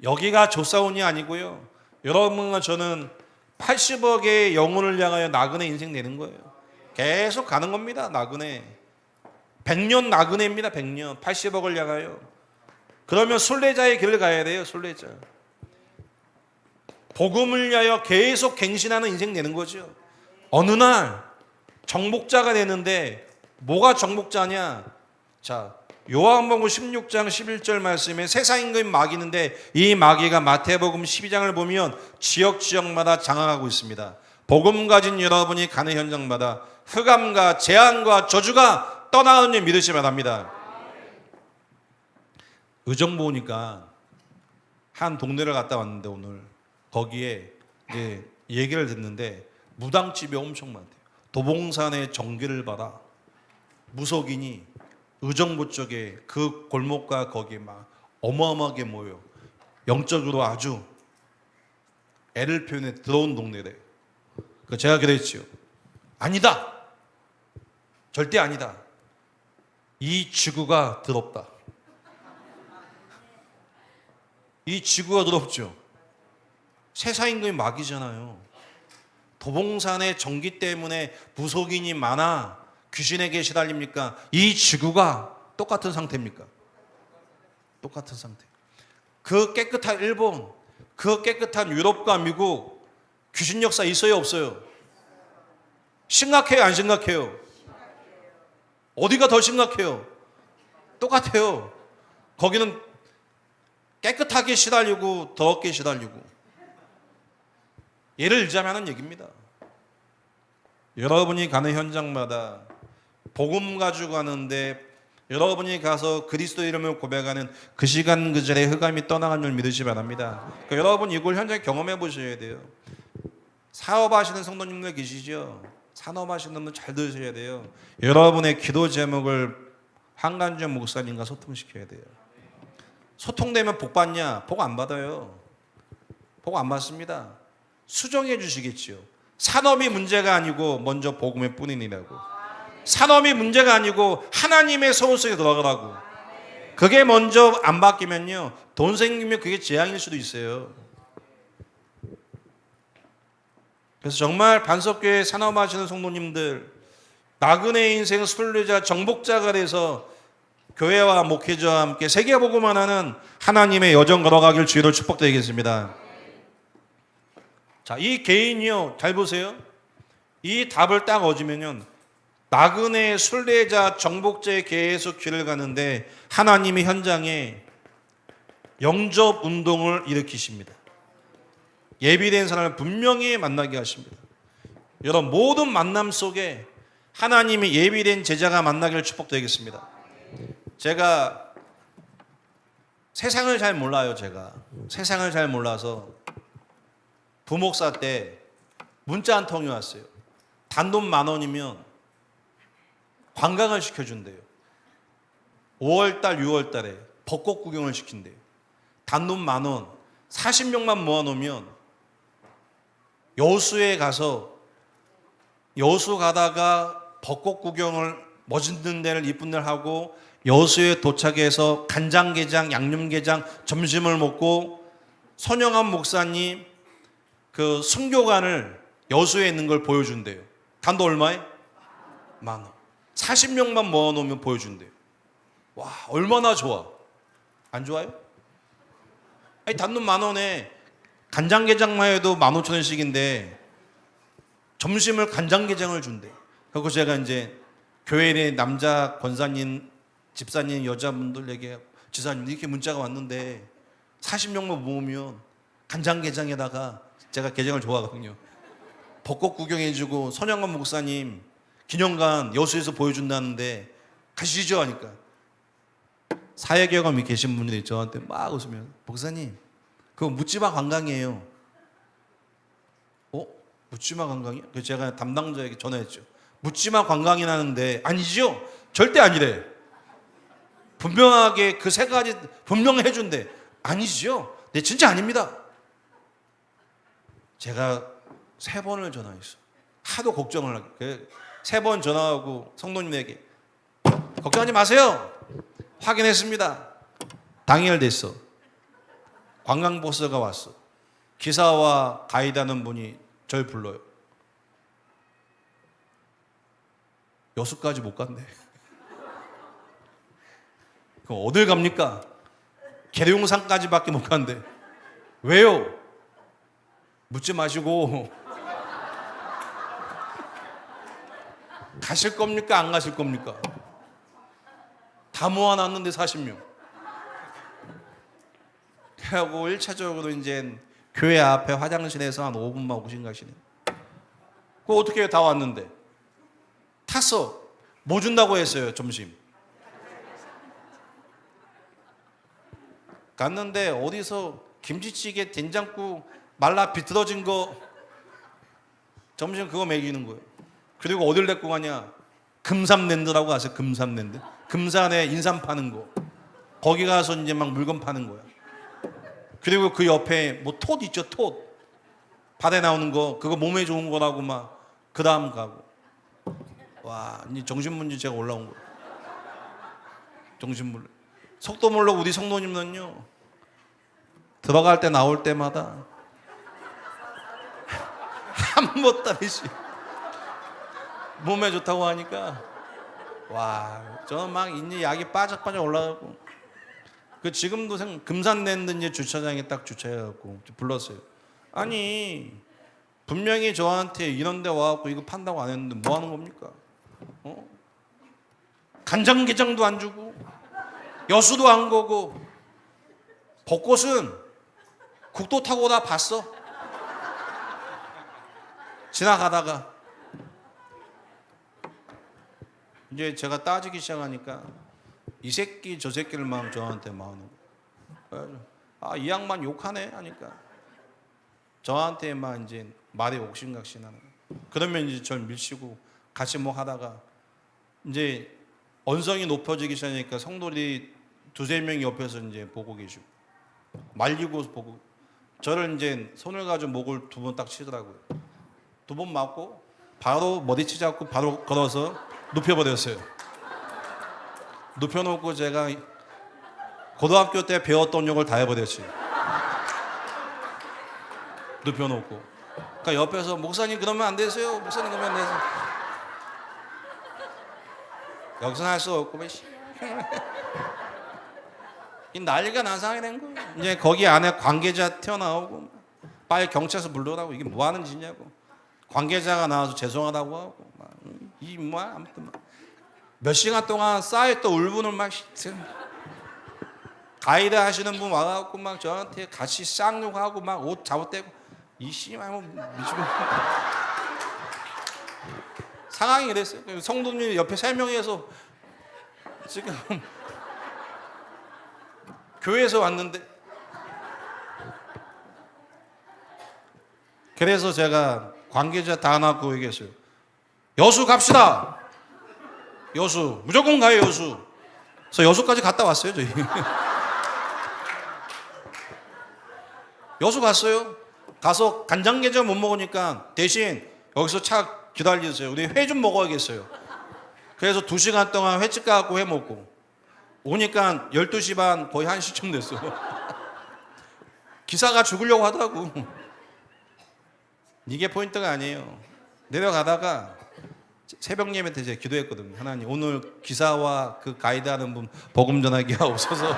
여기가 조사원이 아니고요. 여러분과 저는 80억의 영혼을 향하여 나그네 인생 내는 거예요. 계속 가는 겁니다. 나그네. 100년 나그네입니다. 100년. 80억을 향하여. 그러면 순례자의 길을 가야 돼요. 순례자. 복음을 위하여 계속 갱신하는 인생 되는 거죠. 어느 날 정복자가 되는데 뭐가 정복자냐? 자, 요한복음 16장 11절 말씀에 세상 임금이 마귀인데 이 마귀가 마태복음 12장을 보면 지역마다 장악하고 있습니다. 복음 가진 여러분이 가는 현장마다 흑암과 재앙과 저주가 떠나가는 줄 믿으시기 바랍니다. 의정부 오니까 한 동네를 갔다 왔는데 오늘 거기에 이제 얘기를 듣는데 무당집이 엄청 많대요. 도봉산의 전기를 봐라. 무속인이 의정부 쪽에 그 골목과 거기에 막 어마어마하게 모여 영적으로 아주 애를 표현해 들어온 동네래요. 제가 그랬지요. 아니다. 절대 아니다. 이 지구가 더럽다. 이 지구가 더럽죠. 세상임금이 마귀잖아요. 도봉산의 전기 때문에 무속인이 많아 귀신에게 시달립니까? 이 지구가 똑같은 상태입니까? 똑같은 상태. 그 깨끗한 일본, 그 깨끗한 유럽과 미국 귀신 역사 있어요, 없어요? 심각해요, 안 심각해요? 어디가 더 심각해요? 똑같아요. 거기는 깨끗하게 시달리고 더럽게 시달리고. 예를 들자면 하는 얘기입니다. 여러분이 가는 현장마다 복음 가지고 가는데 여러분이 가서 그리스도 이름을 고백하는 그 시간 그 자리에 흑암이 떠나간 줄 믿으시기 바랍니다. 그러니까 여러분 이걸 현장에 경험해 보셔야 돼요. 사업하시는 성도님들 계시죠? 산업하시는 분들 잘 들으셔야 돼요. 여러분의 기도 제목을 한간주의 목사님과 소통시켜야 돼요. 소통되면 복 받냐? 복 안 받아요. 복 안 받습니다. 수정해 주시겠지요. 산업이 문제가 아니고 먼저 복음의 뿐이니라고. 산업이 문제가 아니고 하나님의 소원 속에 들어가라고. 그게 먼저 안 바뀌면요, 돈 생기면 그게 재앙일 수도 있어요. 그래서 정말 반석교회 산업하시는 성도님들, 나그네 인생 순례자 정복자가 돼서 교회와 목회자와 함께 세계복음만 하는 하나님의 여정 걸어가길 주의로 축복드리겠습니다. 자, 이 개인이요, 잘 보세요. 이 답을 딱 얻으면요, 나그네 순례자 정복자의 계속 길을 가는데 하나님이 현장에 영접 운동을 일으키십니다. 예비된 사람을 분명히 만나게 하십니다. 여러분 모든 만남 속에 하나님이 예비된 제자가 만나기를 축복드리겠습니다. 제가 세상을 잘 몰라요. 세상을 잘 몰라서 부목사 때 문자 한 통이 왔어요. 단돈 10,000원이면 관광을 시켜준대요. 5월달 6월달에 벚꽃 구경을 시킨대요. 단돈 10,000원 40명만 모아놓으면 여수에 가서 여수 가다가 벚꽃 구경을 멋있는 데를 이쁜 데를 하고 여수에 도착해서 간장게장 양념게장 점심을 먹고 손영한 목사님 그 순교관을 여수에 있는 걸 보여준대요. 단돈 얼마에? 10,000원. 40명만 모아놓으면 보여준대요. 와, 얼마나 좋아. 안 좋아요? 아니, 단돈 10,000원에 간장게장만 해도 15,000원씩인데 점심을 간장게장을 준대. 그리고 제가 이제 교회 내 남자 권사님, 집사님, 여자분들에게 지사님 이렇게 문자가 왔는데 40명만 모으면 간장게장에다가 제가 게장을 좋아하거든요. 벚꽃 구경해주고 선영관 목사님 기념관 여수에서 보여준다는데 가시죠 하니까 사회경험이 계신 분들이 저한테 막 웃으면 목사님 그거 묻지마 관광이에요. 묻지마 관광이요? 그래서 제가 담당자에게 전화했죠. 묻지마 관광이라는데 아니죠? 절대 아니래. 분명하게 그 세 가지 분명히 해준대. 아니죠? 네 진짜 아닙니다. 제가 3번을 전화했어. 하도 걱정을 하게. 3번 전화하고 성도님에게 걱정하지 마세요. 확인했습니다. 당일 됐어. 관광버스가 왔어. 기사와 가이드하는 분이 절 불러요. 여수까지 못 간대. 그럼 어딜 갑니까? 계룡산까지밖에 못 간대. 왜요? 묻지 마시고 가실 겁니까? 안 가실 겁니까? 다 모아놨는데 40명. 그리고 1차적으로 이제 교회 앞에 화장실에서 한 5분만 오신 가시네. 그거 어떻게 다 왔는데? 탔어. 뭐 준다고 했어요, 점심? 갔는데 어디서 김치찌개, 된장국, 말라 비틀어진 거 점심 그거 먹이는 거예요. 그리고 어딜 데리고 가냐? 금삼랜드라고 아세요? 금삼랜드. 금산에 인삼 파는 거. 거기 가서 이제 막 물건 파는 거야. 그리고 그 옆에 뭐 톳 있죠, 톳. 바다에 나오는 거, 그거 몸에 좋은 거라고 막 그 다음 가고. 와, 이 정신문제가 올라온 거예요. 정신물. 속도 모르고 우리 성도님은요, 들어갈 때 나올 때마다 한 보따리씩 몸에 좋다고 하니까, 와, 저는 막 이제 약이 빠져빠져 올라가고, 그 지금도 금산랜드 이제 주차장에 딱 주차해갖고 불렀어요. 아니, 분명히 저한테 이런 데 와갖고 이거 판다고 안 했는데 뭐 하는 겁니까? 간장게장도 안 주고 여수도 안 가고, 벚꽃은 국도 타고 다 봤어. 지나가다가 이제 제가 따지기 시작하니까 이 새끼 저 새끼를 막 저한테 막 하는 거예요. 이 양반 욕하네 하니까 저한테 막 이제 말이 옥신각신하는 거예요. 그러면 이제 절 밀치고 같이 뭐 하다가 이제 언성이 높아지기 시작하니까 성도들이 두세 명이 옆에서 이제 보고 계시고 말리고 보고, 저를 이제 손을 가지고 목을 두 번 딱 치더라고요. 두 번 맞고 바로 머리치 잡고 바로 걸어서 눕혀버렸어요. 눕혀놓고 제가 고등학교 때 배웠던 욕을 다 해버렸지. 눕혀놓고. 그러니까 옆에서 목사님 그러면 안 되세요. 목사님 그러면 안 되세요. 여기서는 할 수 없고 이 난리가 난 상황이 된 거예요. 이제 거기 안에 관계자 튀어나오고 빨리 경찰서 불러라고, 이게 뭐 하는 짓냐고. 관계자가 나와서 죄송하다고 하고 이 뭐 아무튼 몇 시간 동안 쌓였던 울분을 막 가이드 하시는 분 와갖고 막 저한테 같이 쌍욕하고 막 옷 잡아떼고 이 씨발 뭐 미치고 상황이 그랬어요. 성도님 옆에 3명이서 지금 교회에서 왔는데, 그래서 제가 관계자 다 놔고 얘기했어요. 여수 갑시다. 여수 무조건 가요. 여수. 그래서 여수까지 갔다 왔어요. 저희 여수 갔어요. 가서 간장게장 못 먹으니까 대신 여기서 차 기다리세요. 우리 회 좀 먹어야겠어요. 그래서 2시간 동안 횟집 가고 회 먹고 오니까 12시 반 거의 1시쯤 됐어. 기사가 죽으려고 하더라고. 이게 포인트가 아니에요. 내려가다가 새벽 예배 때 제가 기도했거든요. 하나님, 오늘 기사와 그 가이드하는 분 복음 전하기가 없어서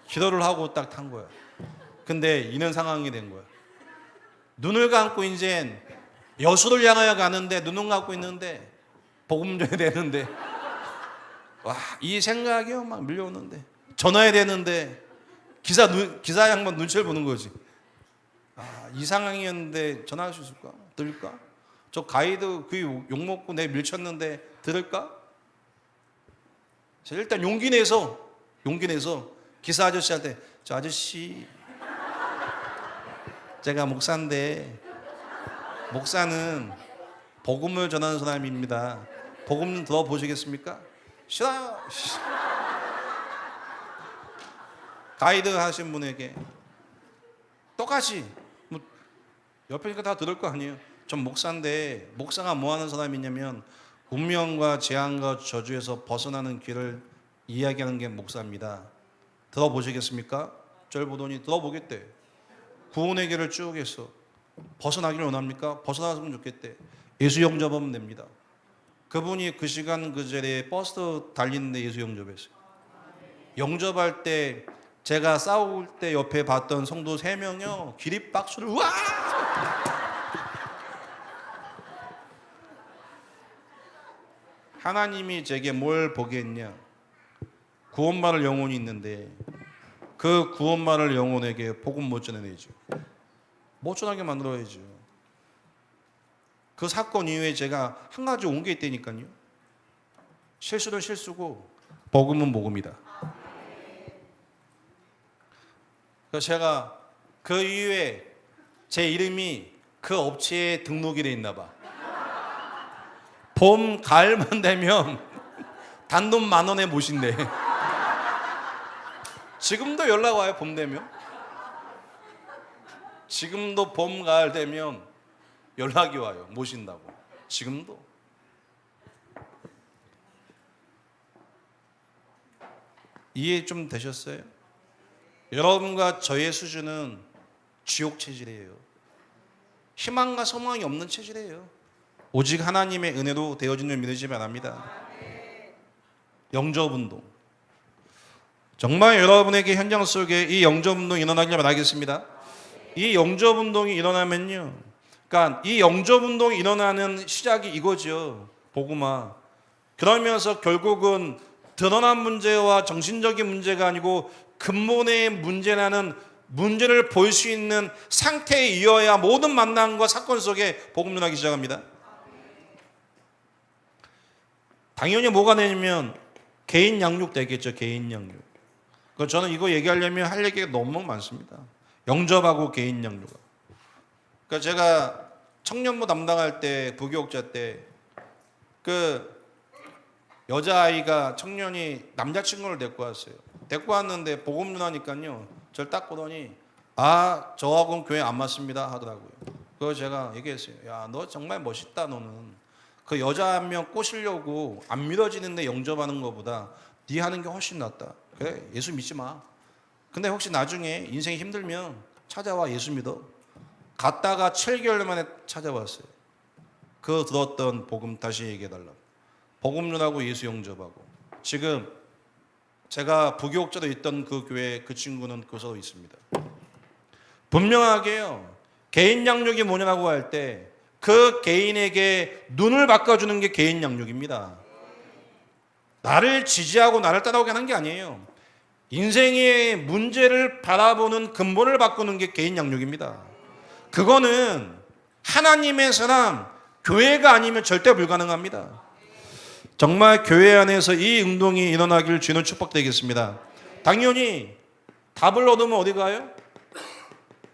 기도를 하고 딱 탄 거야. 근데 이런 상황이 된 거야. 눈을 감고 이제 여수를 향하여 가는데 눈을 감고 있는데 복음 전해야 되는데, 와, 이 생각이요 막 밀려오는데 전화해야 되는데 기사 양반 눈치를 보는 거지. 이 상황이었는데 전화할 수 있을까? 들을까? 저 가이드 그 욕먹고 내 밀쳤는데 들을까? 일단 용기 내서 기사 아저씨한테, 저 아저씨 제가 목사인데 목사는 복음을 전하는 사람입니다. 복음 좀 들어보시겠습니까? 싫어요. 가이드 하신 분에게 똑같이 뭐 옆에니까 다 들을 거 아니에요. 전 목사인데, 목사가 뭐 하는 사람이냐면 운명과 재앙과 저주에서 벗어나는 길을 이야기하는 게 목사입니다. 들어보시겠습니까? 절 보더니 들어보겠대. 구원의 길을 쭉 했어. 벗어나기를 원합니까? 벗어나면 좋겠대. 예수 영접하면 됩니다. 그분이 그 시간 그 자리에 버스 달리는데 예수 영접했어요. 영접할 때 제가 싸울 때 옆에 봤던 성도 3명이요 기립박수를 와! 하나님이 제게 뭘 보게 했냐? 구원받을 영혼이 있는데 그 구원받을 영혼에게 복음 못 전해내죠. 못 전하게 만들어야죠. 그 사건 이후에 제가 한 가지 온 게 있다니까요. 실수는 실수고 복음은 복음이다. 그래서 제가 그 이후에 제 이름이 그 업체에 등록이 돼 있나 봐. 봄, 가을만 되면 단돈 10,000원에 모신대. 지금도 연락 와요. 봄 되면. 지금도 봄, 가을 되면 연락이 와요. 모신다고. 지금도. 이해 좀 되셨어요? 여러분과 저의 수준은 지옥 체질이에요. 희망과 소망이 없는 체질이에요. 오직 하나님의 은혜로 되어진 줄 믿으시기 바랍니다. 영접운동. 정말 여러분에게 현장 속에 이 영접운동이 일어나길 바라겠습니다. 이 영접운동이 일어나면요, 그러니까 이 영접운동이 일어나는 시작이 이거죠. 복음화. 그러면서 결국은 드러난 문제와 정신적인 문제가 아니고 근본의 문제라는 문제를 볼 수 있는 상태에 이어야 모든 만남과 사건 속에 복음 일어나기 시작합니다. 당연히 뭐가 되냐면 개인 양육 되겠죠. 개인 양육. 저는 이거 얘기하려면 할 얘기가 너무 많습니다. 영접하고 개인 양육. 그러니까 제가 청년부 담당할 때, 부교육자 때 그 여자아이가 청년이 남자친구를 데리고 왔어요. 데리고 왔는데 복음 누나니까요, 저를 딱 보더니 아, 저하고는 교회 안 맞습니다 하더라고요. 그래서 제가 얘기했어요. 야, 너 정말 멋있다. 너는 그 여자 한 명 꼬시려고 안 믿어지는데 영접하는 것보다 네 하는 게 훨씬 낫다. 그래, 예수 믿지 마. 근데 혹시 나중에 인생이 힘들면 찾아와, 예수 믿어. 갔다가 7개월 만에 찾아왔어요. 그 들었던 복음 다시 얘기해달라. 복음 누나고 예수 영접하고. 지금 제가 부교육자로 있던 그 교회 그 친구는 그서로 있습니다. 분명하게요, 개인 양육이 뭐냐고 할 때 그 개인에게 눈을 바꿔주는 게 개인 양육입니다. 나를 지지하고 나를 따라오게 하는 게 아니에요. 인생의 문제를 바라보는 근본을 바꾸는 게 개인 양육입니다. 그거는 하나님의 사람, 교회가 아니면 절대 불가능합니다. 정말 교회 안에서 이 운동이 일어나길 주는 축복되겠습니다. 당연히 답을 얻으면 어디 가요?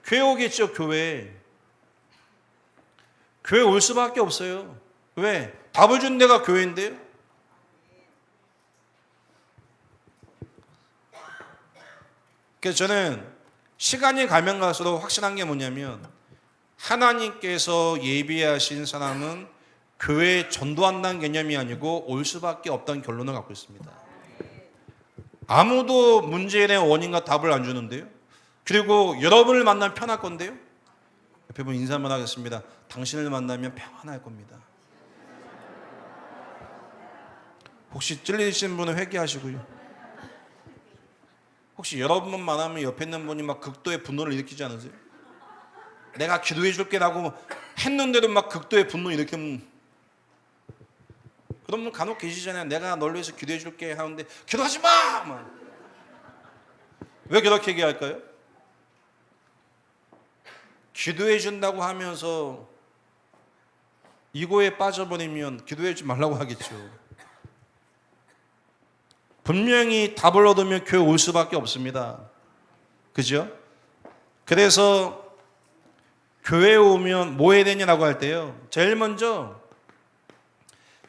교회 오겠죠. 교회 올 수밖에 없어요. 왜? 답을 준 데가 교회인데요. 그래서 저는 시간이 가면 갈수록 확실한 게 뭐냐면 하나님께서 예비하신 사람은 교회에 전도한다는 개념이 아니고 올 수밖에 없다는 결론을 갖고 있습니다. 아무도 문제의 원인과 답을 안 주는데요. 그리고 여러분을 만나면 편할 건데요. 옆에 분 인사 한번 하겠습니다. 당신을 만나면 평안할 겁니다. 혹시 찔리신 분은 회개하시고요. 혹시 여러분만 만나면 옆에 있는 분이 막 극도의 분노를 일으키지 않으세요? 내가 기도해 줄게라고 했는데도 막 극도의 분노 일으키면, 그런 분 간혹 계시잖아요. 내가 널 위해서 기도해 줄게 하는데 기도하지 마! 왜 그렇게 얘기할까요? 기도해 준다고 하면서 이거에 빠져버리면 기도해 주지 말라고 하겠죠. 분명히 답을 얻으면 교회 올 수밖에 없습니다. 그죠? 그래서 교회에 오면 뭐 해야 되냐라고 할 때요, 제일 먼저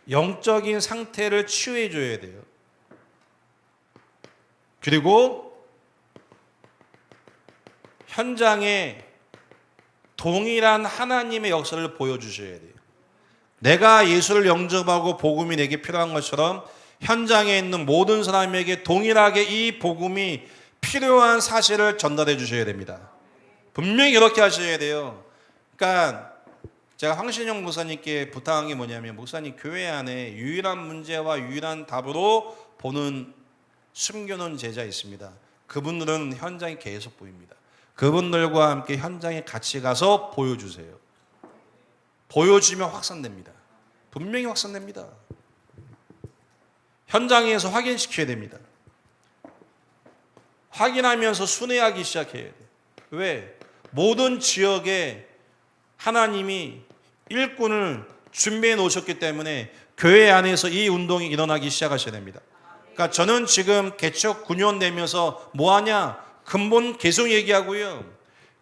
영적인 상태를 치유해 줘야 돼요. 그리고 현장에 동일한 하나님의 역사를 보여주셔야 돼요. 내가 예수를 영접하고 복음이 내게 필요한 것처럼 현장에 있는 모든 사람에게 동일하게 이 복음이 필요한 사실을 전달해 주셔야 됩니다. 분명히 그렇게 하셔야 돼요. 그러니까 제가 황신영 목사님께 부탁한 게 뭐냐면, 목사님 교회 안에 유일한 문제와 유일한 답으로 보는 숨겨놓은 제자 있습니다. 그분들은 현장에 계속 보입니다. 그분들과 함께 현장에 같이 가서 보여주세요. 보여주면 확산됩니다. 분명히 확산됩니다. 현장에서 확인시켜야 됩니다. 확인하면서 순회하기 시작해야 돼요. 왜? 모든 지역에 하나님이 일꾼을 준비해 놓으셨기 때문에 교회 안에서 이 운동이 일어나기 시작하셔야 됩니다. 그러니까 저는 지금 개척 9년 되면서 뭐하냐? 근본 계속 얘기하고요.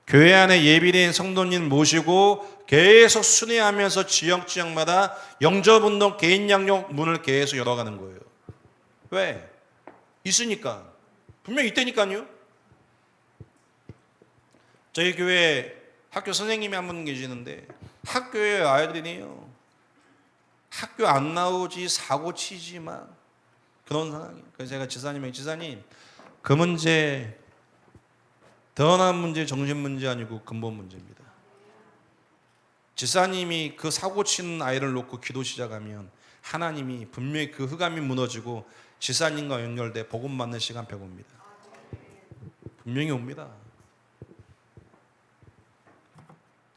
교회 안에 예비된 성도님 모시고 계속 순회하면서 지역마다 영접운동, 개인 양육 문을 계속 열어가는 거예요. 왜? 있으니까. 분명히 있다니까요. 저희 교회 학교 선생님이 한 분 계시는데 학교에 아이들이네요. 학교 안 나오지 사고 치지만 그런 상황이에요. 그래서 제가 지사님 그 문제 드러난 문제 정신 문제 아니고 근본 문제입니다. 지사님이 그 사고 치는 아이를 놓고 기도 시작하면 하나님이 분명히 그 흑암이 무너지고 지사님과 연결돼 복음 받는 시간표가 옵니다. 분명히 옵니다.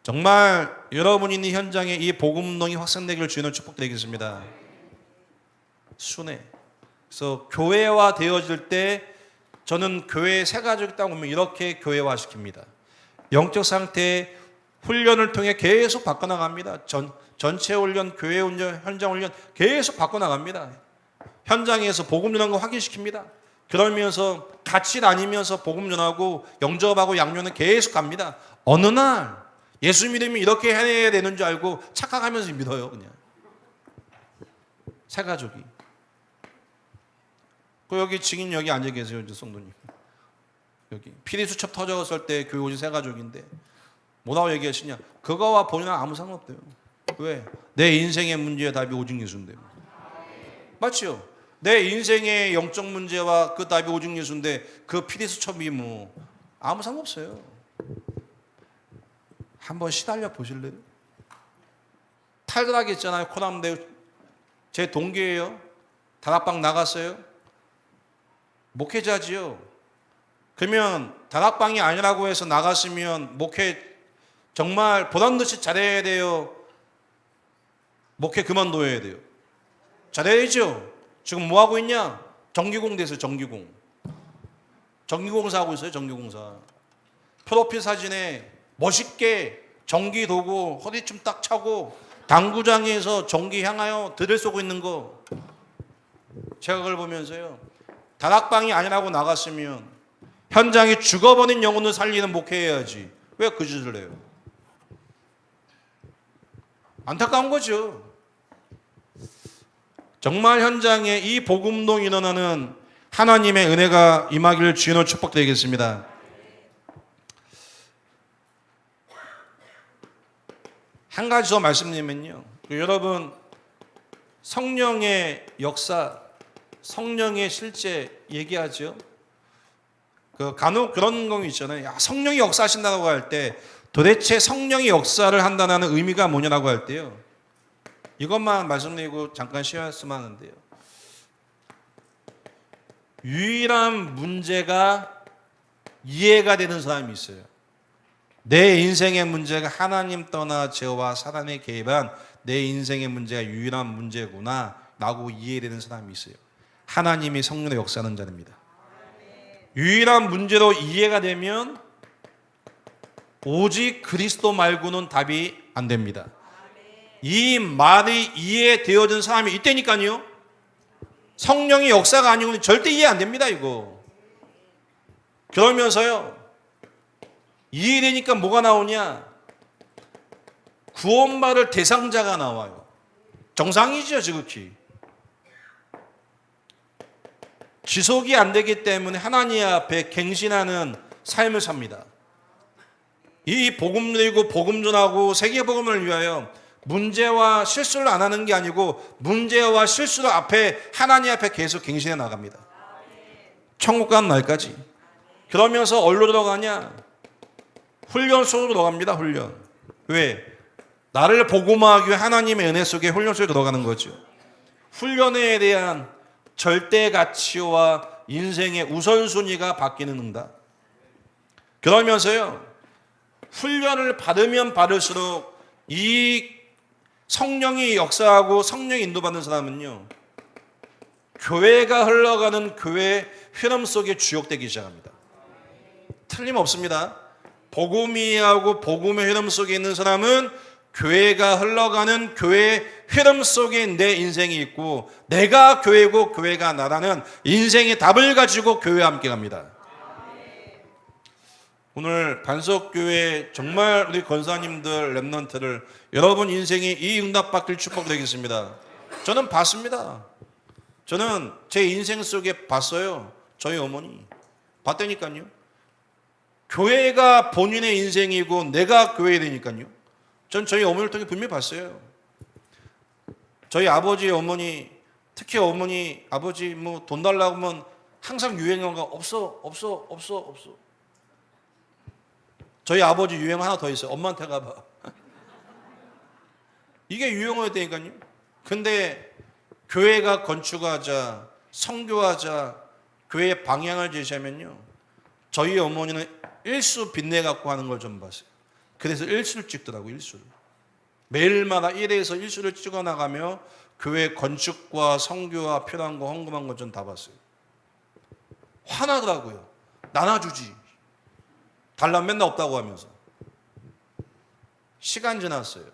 정말 여러분이 있는 현장에 이 복음운동이 확산되기를 주님을 축복드리겠습니다. 순회. 그래서 교회화 되어질 때 저는 교회 새 가족이 있다고 보면 이렇게 교회화 시킵니다. 영적 상태의 훈련을 통해 계속 바꿔나갑니다. 전체 훈련, 교회 훈련, 현장 훈련 계속 바꿔나갑니다. 현장에서 복음 전하는 거 확인시킵니다. 그러면서 같이 다니면서 복음 전하고 영접하고 양육은 계속 갑니다. 어느 날 예수 믿으면 이렇게 해야 되는 줄 알고 착각하면서 믿어요. 그냥 새 가족이. 그 여기 증인 여기 앉아 계세요, 이제 성도님. 여기 피리 수첩 터졌을 때 교회 오신 새 가족인데 뭐라고 얘기하시냐? 그거와 본인은 아무 상관없대요. 왜? 내 인생의 문제의 답이 오직 예수인데요. 맞죠? 내 인생의 영적 문제와 그 답이 오직 예수인데 그 피리 수첩이 뭐 아무 상관없어요. 한번 시달려 보실래요? 탈락했잖아요. 코남대 제 동기예요. 다락방 나갔어요. 목회자지요. 그러면 다락방이 아니라고 해서 나갔으면 목회 정말 보란듯이 잘해야 돼요. 목회 그만둬야 돼요. 잘해야죠. 지금 뭐 하고 있냐? 전기공 됐어요. 전기공사 하고 있어요. 전기공사. 프로필 사진에 멋있게 전기 도구 허리춤 딱 차고 당구장에서 전기 향하여 들을 쏘고 있는 거 제가 그걸 보면서요. 다락방이 아니라고 나갔으면 현장에 죽어버린 영혼을 살리는 목회해야지. 왜 그 짓을 해요? 안타까운 거죠. 정말 현장에 이 복음운동이 일어나는 하나님의 은혜가 임하기를 주님으로 축복드리겠습니다. 한 가지 더 말씀드리면요. 여러분 성령의 역사, 성령의 실제 얘기하죠. 간혹 그런 거 있잖아요. 야, 성령이 역사하신다고 할 때 도대체 성령이 역사를 한다는 의미가 뭐냐라고 할 때요. 이것만 말씀드리고 잠깐 쉬었으면 하는데요. 유일한 문제가 이해가 되는 사람이 있어요. 내 인생의 문제가 하나님 떠나 죄와 사단에 개입한 내 인생의 문제가 유일한 문제구나 라고 이해되는 사람이 있어요. 하나님이 성령의 역사하는 자입니다. 유일한 문제로 이해가 되면 오직 그리스도 말고는 답이 안 됩니다. 이 말이 이해되어진 사람이 있다니까요. 성령의 역사가 아니고는 절대 이해 안 됩니다. 이거. 그러면서요. 이해되니까 뭐가 나오냐? 구원받을 대상자가 나와요. 정상이죠, 지극히. 지속이 안 되기 때문에 하나님 앞에 갱신하는 삶을 삽니다. 이 복음 드리고 복음 전하고 세계 복음을 위하여 문제와 실수를 안 하는 게 아니고 문제와 실수를 앞에 하나님 앞에 계속 갱신해 나갑니다. 천국 가는 날까지. 그러면서 어디로 들어가냐? 훈련 속으로 들어갑니다. 훈련. 왜? 나를 복음화하기 위해 하나님의 은혜 속에 훈련 속에 들어가는 거죠. 훈련에 대한 절대 가치와 인생의 우선순위가 바뀌는 응답. 그러면서요. 훈련을 받으면 받을수록 이 성령이 역사하고 성령이 인도받는 사람은요. 교회가 흘러가는 교회 흐름 속에 주역되기 시작합니다. 틀림없습니다. 복음이 하고 복음의 흐름 속에 있는 사람은 교회가 흘러가는 교회의 흐름 속에 내 인생이 있고 내가 교회고 교회가 나라는 인생의 답을 가지고 교회와 함께 갑니다. 오늘 반석교회 정말 우리 권사님들 랩런트를 여러분 인생이 이 응답받길 축복드리겠습니다. 저는 봤습니다. 저는 제 인생 속에 봤어요. 저희 어머니 봤다니까요. 교회가 본인의 인생이고 내가 교회 되니까요. 전 저희 어머니를 통해 분명히 봤어요. 저희 아버지, 어머니, 특히 어머니, 아버지 뭐 돈 달라고 하면 항상 유행한 거 없어. 저희 아버지 유행 하나 더 있어요. 엄마한테 가봐. 이게 유행어였다니까요. 근데 교회가 건축하자, 선교하자, 교회의 방향을 제시하면요, 저희 어머니는 일수 빚내 갖고 하는 걸 좀 봤어요. 그래서 일수를 찍더라고요. 일수를. 매일마다 1에서 일수를 찍어 나가며 교회 건축과 선교와 필요한 거, 헌금한 거 좀 다 봤어요. 화나더라고요. 나눠주지. 달라면 맨날 없다고 하면서. 시간 지났어요.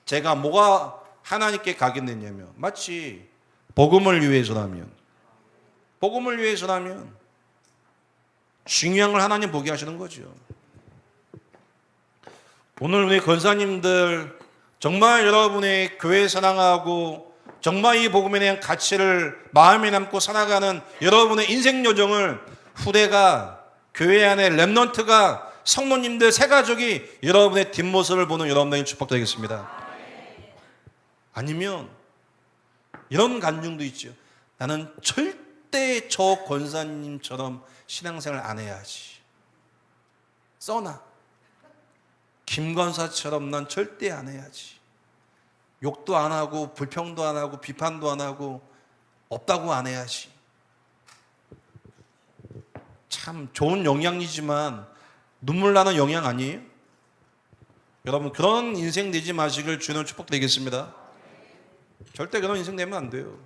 제가 뭐가 하나님께 각인됐냐면, 마치 복음을 위해서라면 중요한 걸 하나님 보게 하시는 거죠. 오늘 우리 권사님들 정말 여러분의 교회 사랑하고 정말 이 복음에 대한 가치를 마음에 남고 살아가는 여러분의 인생 요정을 후대가, 교회 안에 렘넌트가, 성도님들 새 가족이 여러분의 뒷모습을 보는 여러분에게 축복드리겠습니다. 아니면 이런 간증도 있죠. 나는 절대 저 권사님처럼 신앙생활 안 해야지. 써나. 김 권사처럼 난 절대 안 해야지. 욕도 안 하고 불평도 안 하고 비판도 안 하고 없다고 안 해야지. 참 좋은 영향이지만 눈물 나는 영향 아니에요? 여러분 그런 인생 되지 마시길 주님 축복드리겠습니다. 절대 그런 인생 되면 안 돼요.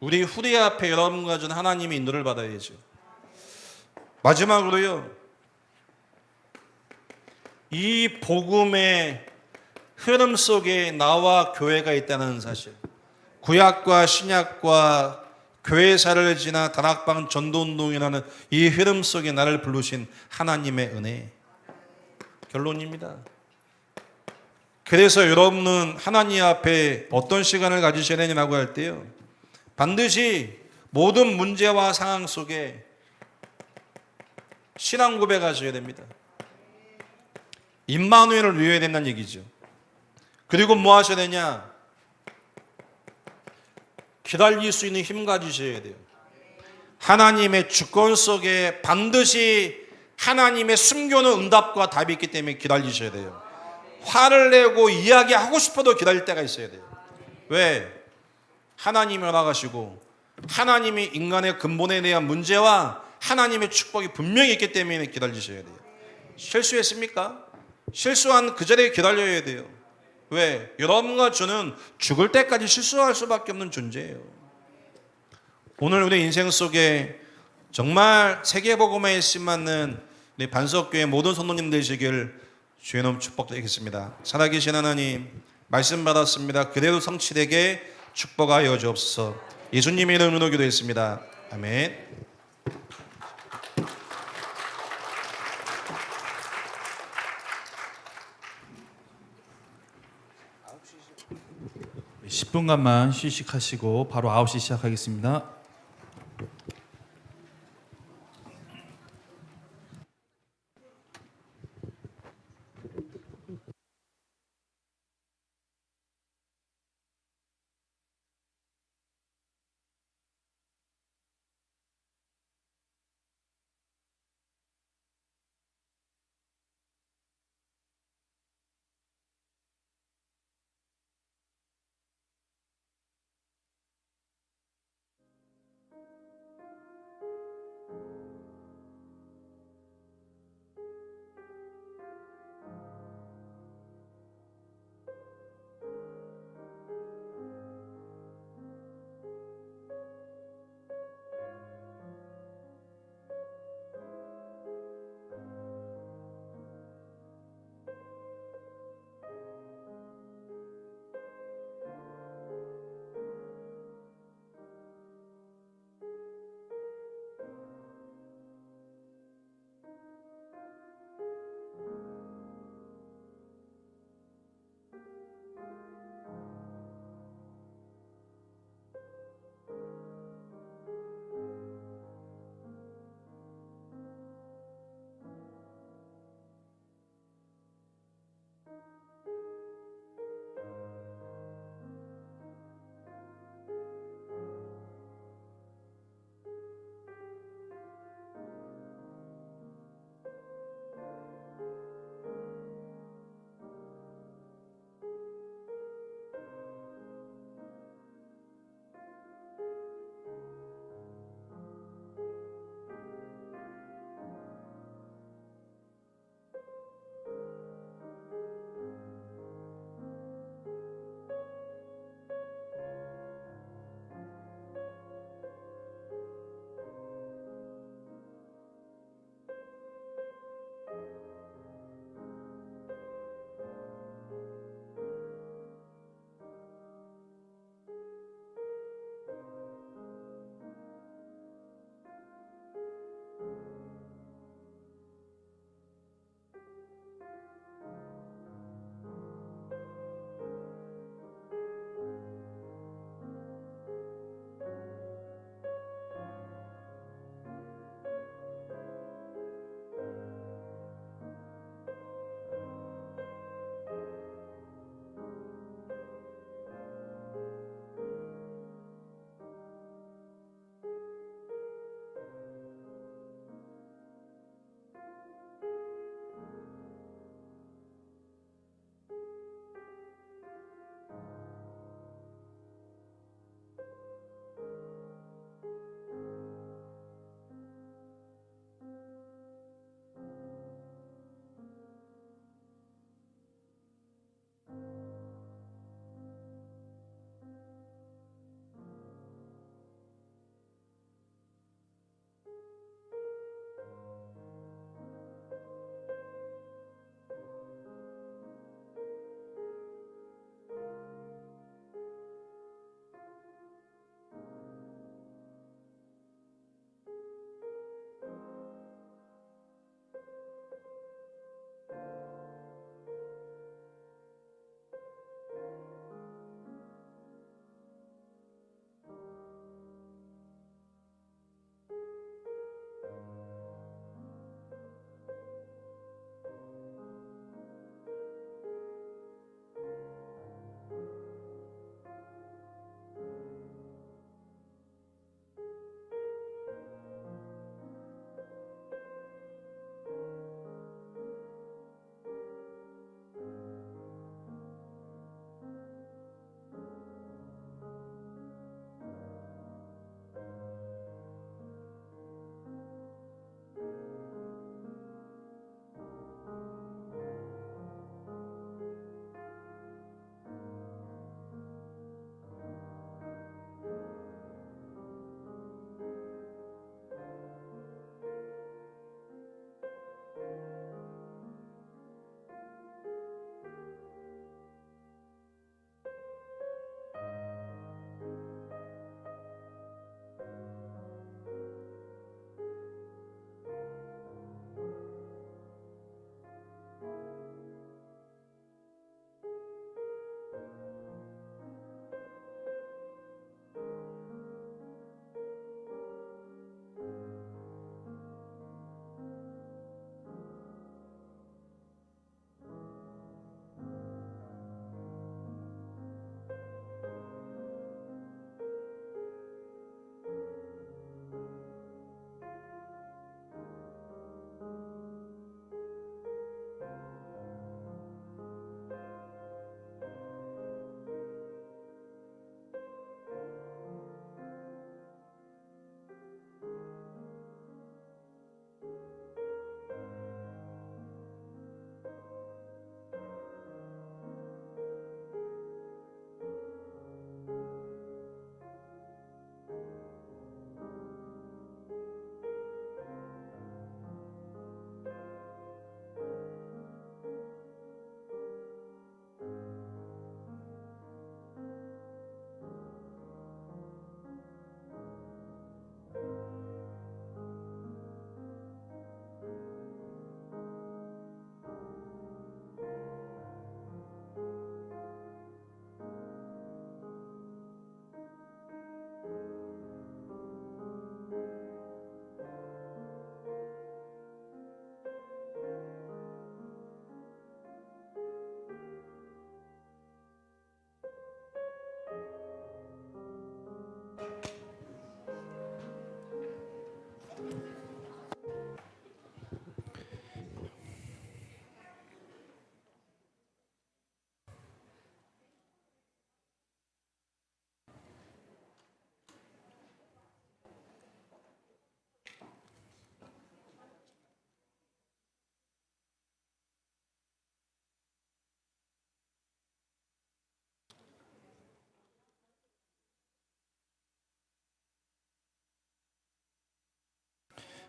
우리 후대 앞에 여러분과 저는 하나님의 인도를 받아야죠. 마지막으로요, 이 복음의 흐름 속에 나와 교회가 있다는 사실, 구약과 신약과 교회사를 지나 다락방 전도운동이라는 이 흐름 속에 나를 부르신 하나님의 은혜, 결론입니다. 그래서 여러분은 하나님 앞에 어떤 시간을 가지셔야 되냐고 할 때요, 반드시 모든 문제와 상황 속에 신앙 고백하셔야 됩니다. 임마누엘을 누려야 된다는 얘기죠. 그리고 뭐 하셔야 되냐? 기다릴 수 있는 힘 가지셔야 돼요. 하나님의 주권 속에 반드시 하나님의 숨겨놓은 응답과 답이 있기 때문에 기다리셔야 돼요. 화를 내고 이야기하고 싶어도 기다릴 때가 있어야 돼요. 왜? 하나님이 허락하시고 하나님이 인간의 근본에 대한 문제와 하나님의 축복이 분명히 있기 때문에 기다리셔야 돼요. 실수했습니까? 실수한 그 자리에 기다려야 돼요. 왜? 여러분과 저는 죽을 때까지 실수할 수밖에 없는 존재예요. 오늘 우리 인생 속에 정말 세계복음에 심맞는 우리 반석교회 모든 성도님들 되시길 주의 이름 축복드리겠습니다. 살아계신 하나님, 말씀 받았습니다. 그대로 성취되게 축복하여 주옵소서. 예수님의 이름으로 기도했습니다. 아멘. 10분간만 휴식하시고 바로 9시 시작하겠습니다.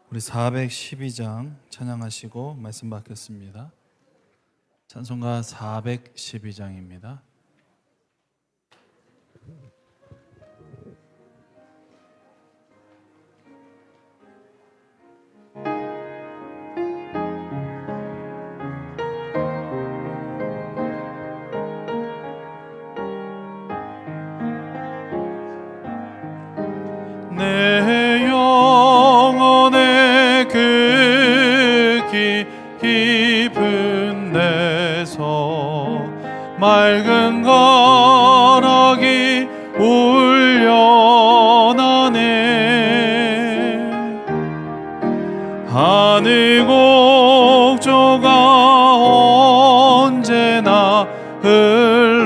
우리 412장 찬양하시고 말씀 받겠습니다. 찬송가 412장입니다. 내 영혼의 그 깊은 데서 맑은 가락이 울려나네. 하늘 곡조가 언제나 흘러나와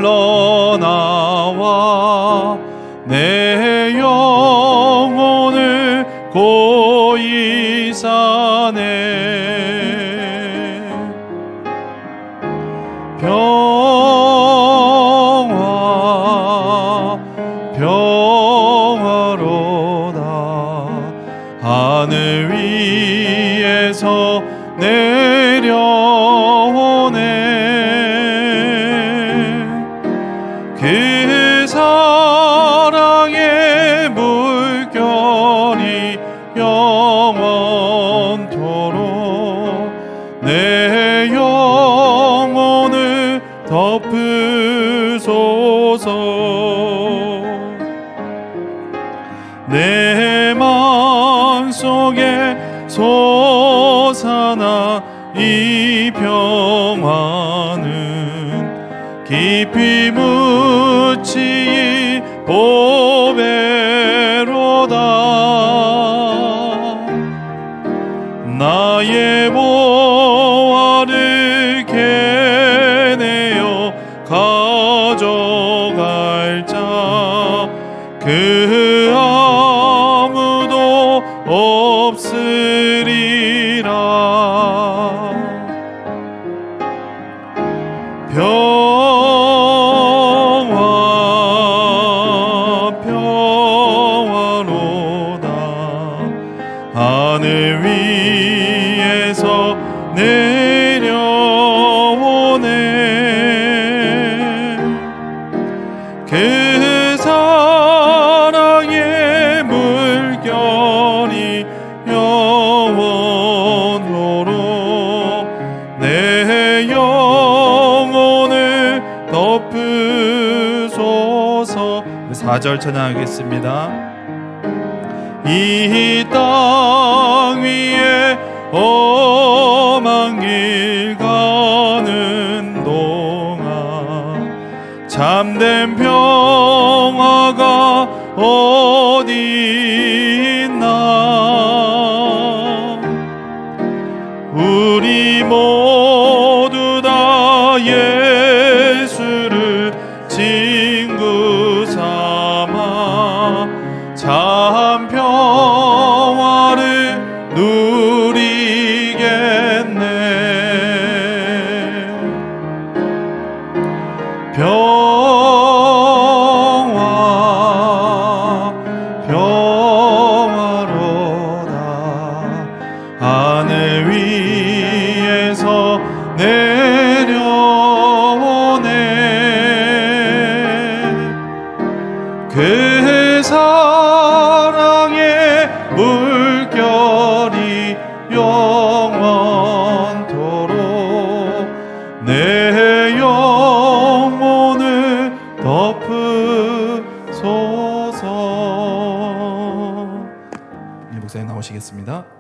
내 영혼을 고이 사네. 평화로다. 하늘 위에서 내려오네. 그 사랑의 물결이 영원토록 내 영혼을 덮으소서. 내 마음속에 솟아나 이 평화는 깊이 묻지 보배로다. 나의 보화를 캐내어 가져갈 자 그 아무도 없으리라. 평화로다. 하늘 위에서 내려오네. 그 사랑의 물결이 영원토록 내 영혼을 덮으소서. 4절 찬양하겠습니다. 이 땅 위에 험한 길 가는 동안 참된 평화가 어디 있나. 우리 모두 다 예수를 친구 삼아 참 평화를 누리겠네. 평화로다. 하늘 위에서 내려오네. 그 사랑의 물결이 영원토록 내 영혼을 덮으소서. 목사님 나오시겠습니다.